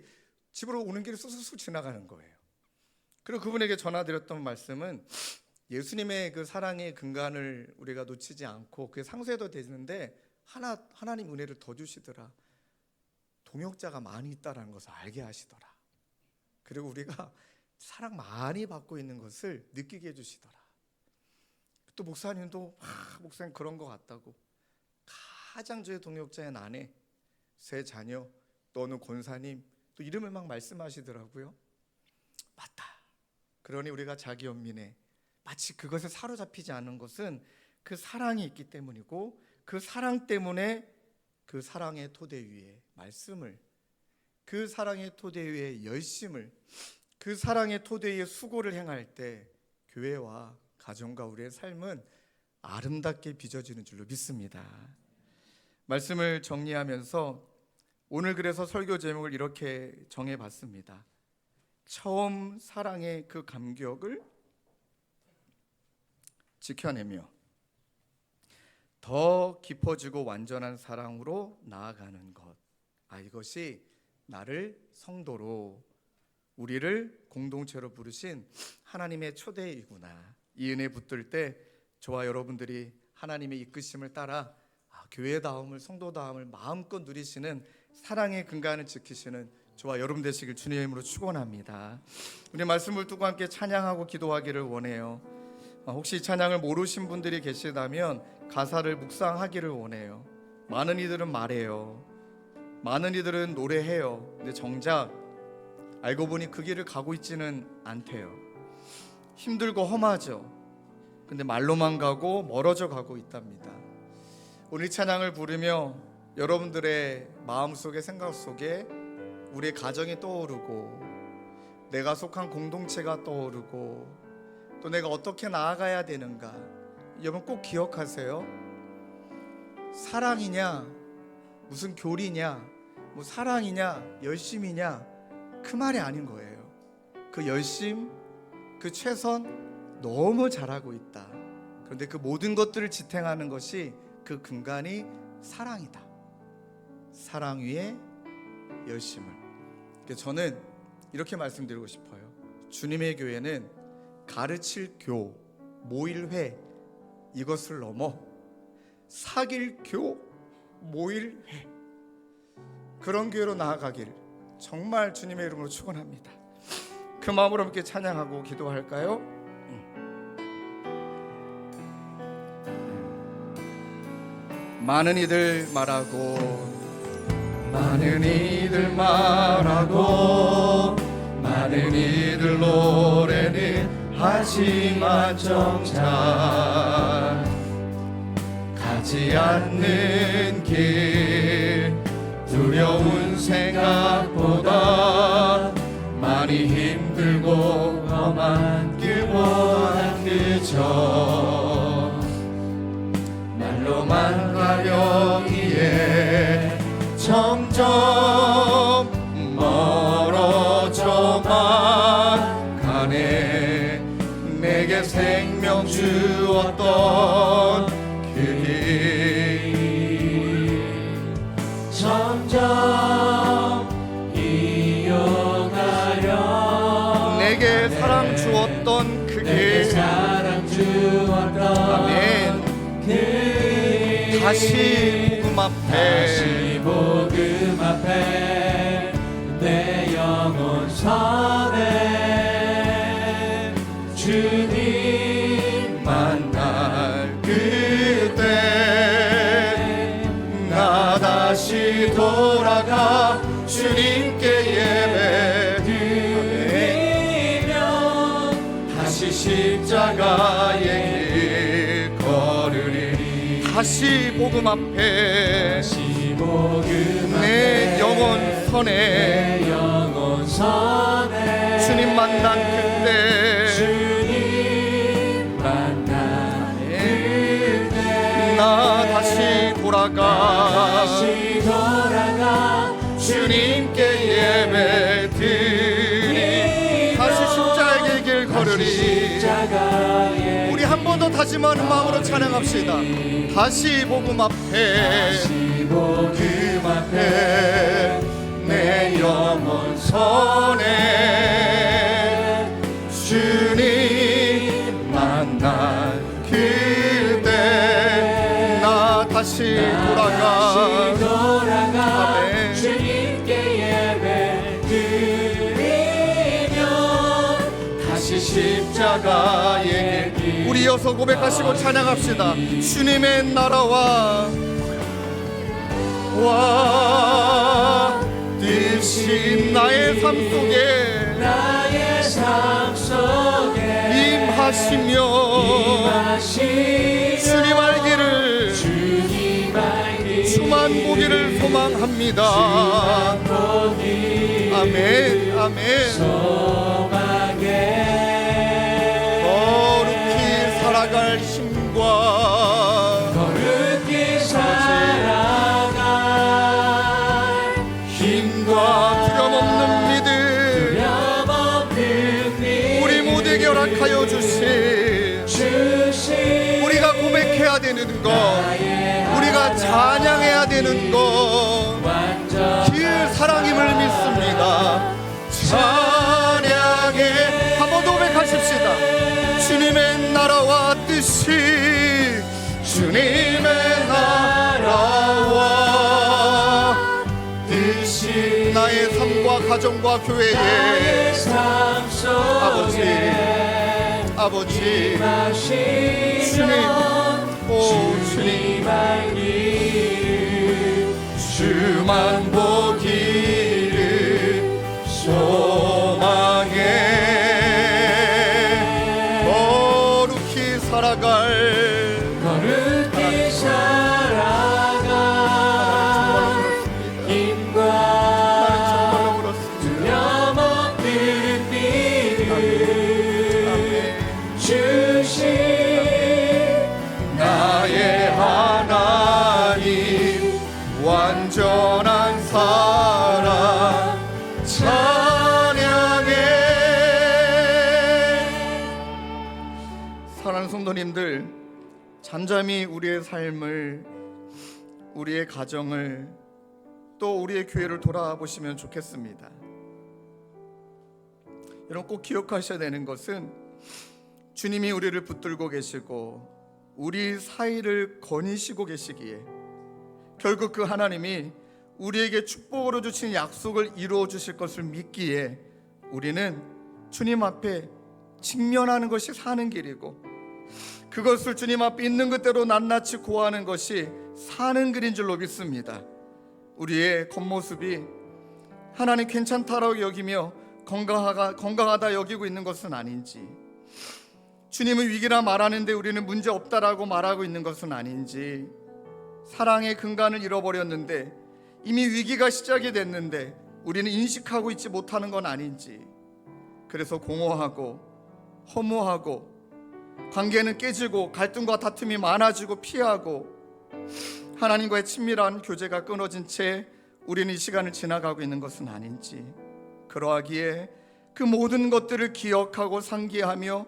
집으로 오는 길에 쑥쑥 지나가는 거예요. 그리고 그분에게 전화드렸던 말씀은, 예수님의 그 사랑의 근간을 우리가 놓치지 않고 그게 상쇄도 되는데 하나님 은혜를 더 주시더라. 동역자가 많이 있다는 것을 알게 하시더라. 그리고 우리가 사랑 많이 받고 있는 것을 느끼게 해주시더라. 또 목사님도 목사님 그런 것 같다고, 가장 저의 동역자의 아내, 세 자녀, 또 어느 권사님, 또 이름을 막 말씀하시더라고요. 맞다. 그러니 우리가 자기 연민에 마치 그것에 사로잡히지 않은 것은 그 사랑이 있기 때문이고, 그 사랑 때문에 그 사랑의 토대 위에 말씀을, 그 사랑의 토대 위에 열심을, 그 사랑의 토대 위에 수고를 행할 때 교회와 가정과 우리의 삶은 아름답게 빚어지는 줄로 믿습니다. 말씀을 정리하면서 오늘 그래서 설교 제목을 이렇게 정해봤습니다. 처음 사랑의 그 감격을 지켜내며 더 깊어지고 완전한 사랑으로 나아가는 것. 이것이 나를 성도로, 우리를 공동체로 부르신 하나님의 초대이구나. 이 은혜 붙들 때 저와 여러분들이 하나님의 이끄심을 따라 교회다움을, 성도다움을 마음껏 누리시는 사랑의 근간을 지키시는 저와 여러분 되시길 주님의 이름으로 축원합니다. 우리 말씀을 두고 함께 찬양하고 기도하기를 원해요. 혹시 이 찬양을 모르신 분들이 계시다면 가사를 묵상하기를 원해요. 많은 이들은 말해요. 많은 이들은 노래해요. 근데 정작 알고 보니 그 길을 가고 있지는 않대요. 힘들고 험하죠. 근데 말로만 가고 멀어져 가고 있답니다. 오늘 찬양을 부르며 여러분들의 마음속에 생각 속에 우리의 가정이 떠오르고 내가 속한 공동체가 떠오르고 또 내가 어떻게 나아가야 되는가, 여러분 꼭 기억하세요. 사랑이냐 무슨 교리냐 뭐 사랑이냐 열심이냐 그 말이 아닌 거예요. 그 열심, 그 최선 너무 잘하고 있다. 그런데 그 모든 것들을 지탱하는 것이 그 근간이 사랑이다. 사랑 위에 열심을. 저는 이렇게 말씀드리고 싶어요. 주님의 교회는 가르칠 교, 모일 회 이것을 넘어 사귈 교, 모일 회, 그런 교회로 나아가길 정말 주님의 이름으로 축원합니다. 그 마음으로 함께 찬양하고 기도할까요? 많은 이들 말하고 많은 이들 말하고 많은 이들 노래는 하지만 정작 가지 않는 길 두려운 생각보다 많이 힘들고 험한 길보다 그저 말로만 가려기에 점점 멀어져만 가네. 내게 생명 주었던 그 길 점점 이어가려 내게 사랑 주었던 그 길 사랑 주었던 아멘. 그 다시 복음 앞에 내 영혼 선에 주님 만날 그때 나 다시 돌아가 주님께 예배드리며 다시 십자가의 길 걸으리. 다시 복음 앞에 내 영혼 선에 주님 만난 그때 나 다시 돌아가 주님께 예배드리 다시 십자가의 길 걸으리. 우리 한 번 더 다짐하는 마음으로 찬양합시다. 다시 복음 앞에 내 영혼 선에 주님 만날 그때 나 다시 돌아가 아멘. 주님께 예배드리며 다시 십자가의 길 우리 이어서 고백하시고 찬양합시다. 주님의 나라와 뜻이 나의 삶 속에 임하시며 주님 알기를 주만 보기를 소망합니다. 아멘 아멘. 거룩히 살아갈 힘과 두려움없는 믿음 우리 모두에게 허락하여 주신 우리가 고백해야 되는 것 우리가 찬양해야 되는 것 그 사랑임을 믿습니다. 찬양해 한 번 더 고백하십시다. 주님의 나라와 뜻이 주님의 나라와 뜻이 나의 삶과 가정과 교회에 아버지 주님 오 주님 주 주만 보기를 소망해 거룩히 살아갈 힘과 두려움없는 믿음 주신 나의 하나님 완전한 사랑 찬양해. 사랑하는 성도님들, 잠잠히 우리의 삶을, 우리의 가정을, 또 우리의 교회를 돌아보시면 좋겠습니다. 여러분, 꼭 기억하셔야 되는 것은 주님이 우리를 붙들고 계시고 우리 사이를 거니시고 계시기에 결국 그 하나님이 우리에게 축복으로 주신 약속을 이루어 주실 것을 믿기에 우리는 주님 앞에 직면하는 것이 사는 길이고, 그것을 주님 앞에 있는 그대로 낱낱이 고하는 것이 사는 길인 줄로 믿습니다. 우리의 겉모습이 하나님 괜찮다라고 여기며 건강하다 여기고 있는 것은 아닌지, 주님은 위기라 말하는데 우리는 문제 없다라고 말하고 있는 것은 아닌지, 사랑의 근간을 잃어버렸는데 이미 위기가 시작이 됐는데 우리는 인식하고 있지 못하는 건 아닌지, 그래서 공허하고 허무하고 관계는 깨지고 갈등과 다툼이 많아지고 피하고 하나님과의 친밀한 교제가 끊어진 채 우리는 이 시간을 지나가고 있는 것은 아닌지, 그러하기에 그 모든 것들을 기억하고 상기하며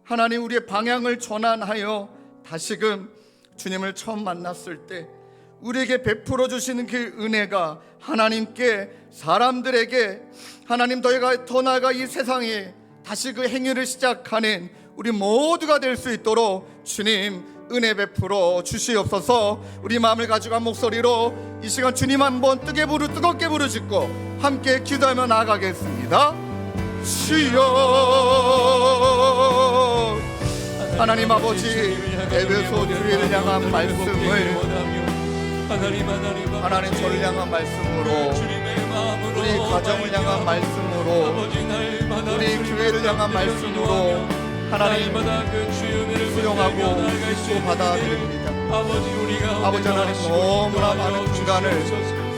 하나님 우리의 방향을 전환하여 다시금 주님을 처음 만났을 때 우리에게 베풀어 주시는 그 은혜가 하나님께, 사람들에게, 하나님 더 나아가 이 세상에 다시 그 행위를 시작하는 우리 모두가 될 수 있도록 주님 은혜 베풀어 주시옵소서. 우리 마음을 가지고 한 목소리로 이 시간 주님 한번 뜨겁게 부르짖고 함께 기도하며 나아가겠습니다. 주여. 하나님 아버지, 에베소 교회를 향한 말씀을 하나님 저를 향한 말씀으로, 우리 가정을 향한 말씀으로, 우리 교회를 향한 말씀으로 하나님 수용하고 또 받아들입니다. 아버지 하나님, 너무나 많은 중간을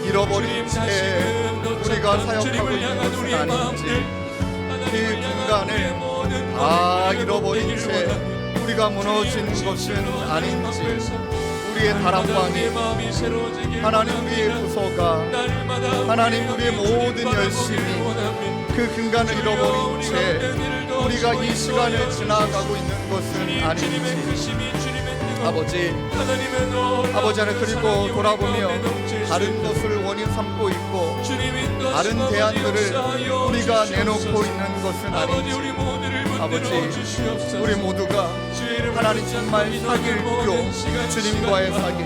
잃어버린 채 우리가 사역하고 있는 것은 아닌지, 그 중간을 다 잃어버린 채 우리가 무너진 것은 아닌지, 우리의 다락방이, 하나님 우리의 부서가, 하나님 우리의 모든 열심이 그 근간을 잃어버린 채 우리가 이 시간을 지나가고 있는 것은 아닌지, 아버지 하나님, 그리고 돌아보며 다른 것을 원인 삼고 있고 다른 대안들을 우리가 내놓고 있는 것은 아닌지, 아버지 우리 모두가 하나님 정말 사귈 교, 주님과의 사귐,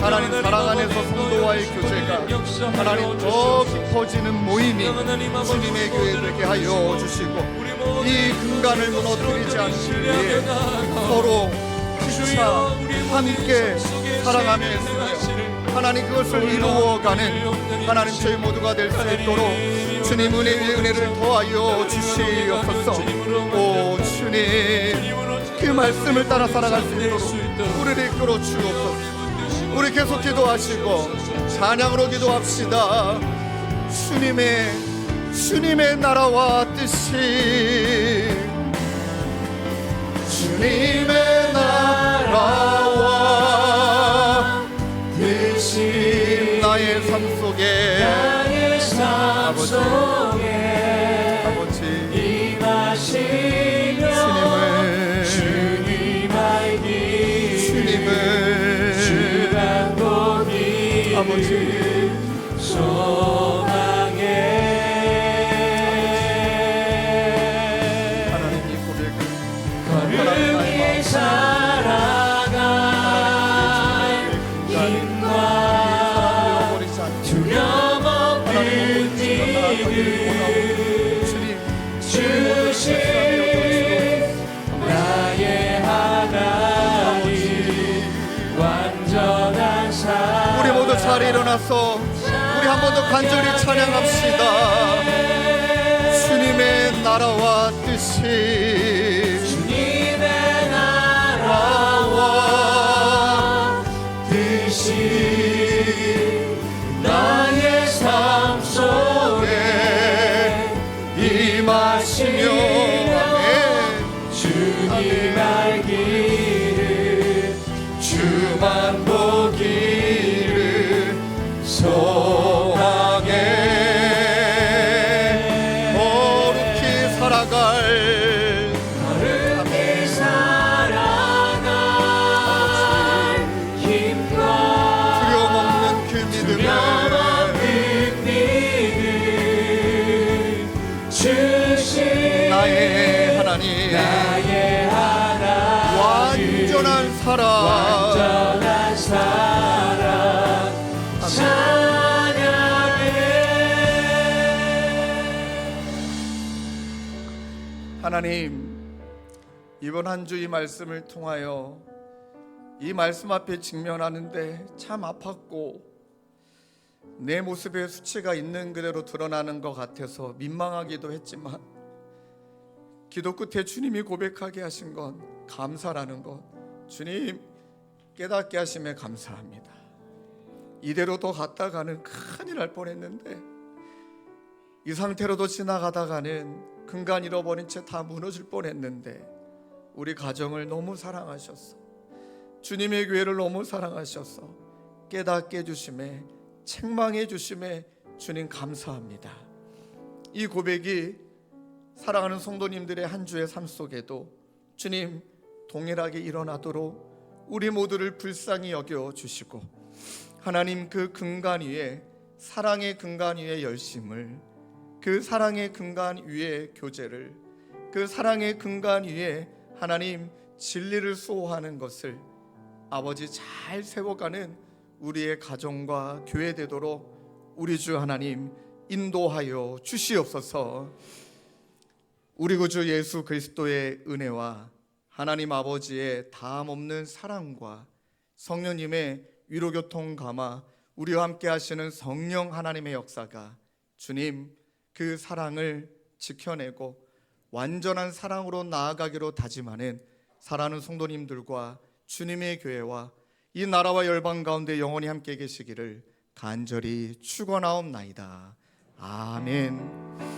하나님 사랑 안에서 성도와의 교제가 하나님 더 깊어지는 모임이 주님의 교회 되게 하여 주시고, 이 근간을 무너뜨리지 않기 위해 서로 피차 함께 살아가며 하나님 그것을 이루어가는 하나님 저희 모두가 될 수 있도록 주님 은혜 위에 은혜를 더하여 주시옵소서. 오 주님, 그 말씀을 따라 살아갈 수 있도록 우리를 이끌어 주옵소서. 우리 계속 기도하시고 찬양으로 기도합시다. 주님의 나라와 뜻이, 주님의 나라와 뜻이 나의 삶 속에 아버지 임하시며 주님을 아버지 소망해. 하나님 이 고백을 거룩히 살아갈 힘과 두려움 없는 믿음 주신 나의 하나님 완전한 사랑. 우리 모두 자리에 일어나서 한 번 더 간절히 찬양합시다. 주님의 나라와 뜻이 주님의 나라와 뜻이 나의 삶 속에 임하시며 주님 알기를 주만 보기를 소망해 거룩히 살아갈 힘과 두려움없는 그 믿음을 주신 나의 하나님 완전한 사랑 찬양해. 하나님, 이번 한 주 이 말씀을 통하여 이 말씀 앞에 직면하는데 참 아팠고 내 모습에 수치가 있는 그대로 드러나는 것 같아서 민망하기도 했지만 기도 끝에 주님이 고백하게 하신 건 감사라는 것, 주님 깨닫게 하심에 감사합니다. 이대로 더 갔다가는 큰일 날 뻔했는데 이 상태로도 지나가다가는 근간 잃어버린 채 다 무너질 뻔했는데 우리 가정을 너무 사랑하셨어. 주님의 교회를 너무 사랑하셔서 깨닫게 해주심에 책망해 주심에 주님 감사합니다. 이 고백이 사랑하는 성도님들의 한 주의 삶 속에도 주님 동일하게 일어나도록 우리 모두를 불쌍히 여겨 주시고 하나님 그 근간 위에 사랑의 근간 위에 열심을, 그 사랑의 근간 위에 교제를, 그 사랑의 근간 위에 하나님 진리를 수호하는 것을 아버지 잘 세워가는 우리의 가정과 교회 되도록 우리 주 하나님 인도하여 주시옵소서. 우리 구주 예수 그리스도의 은혜와 하나님 아버지의 다함없는 사랑과 성령님의 위로교통 감화, 우리와 함께 하시는 성령 하나님의 역사가 주님 그 사랑을 지켜내고 완전한 사랑으로 나아가기로 다짐하는 사랑하는 성도님들과 주님의 교회와 이 나라와 열방 가운데 영원히 함께 계시기를 간절히 축원하옵나이다. 아멘.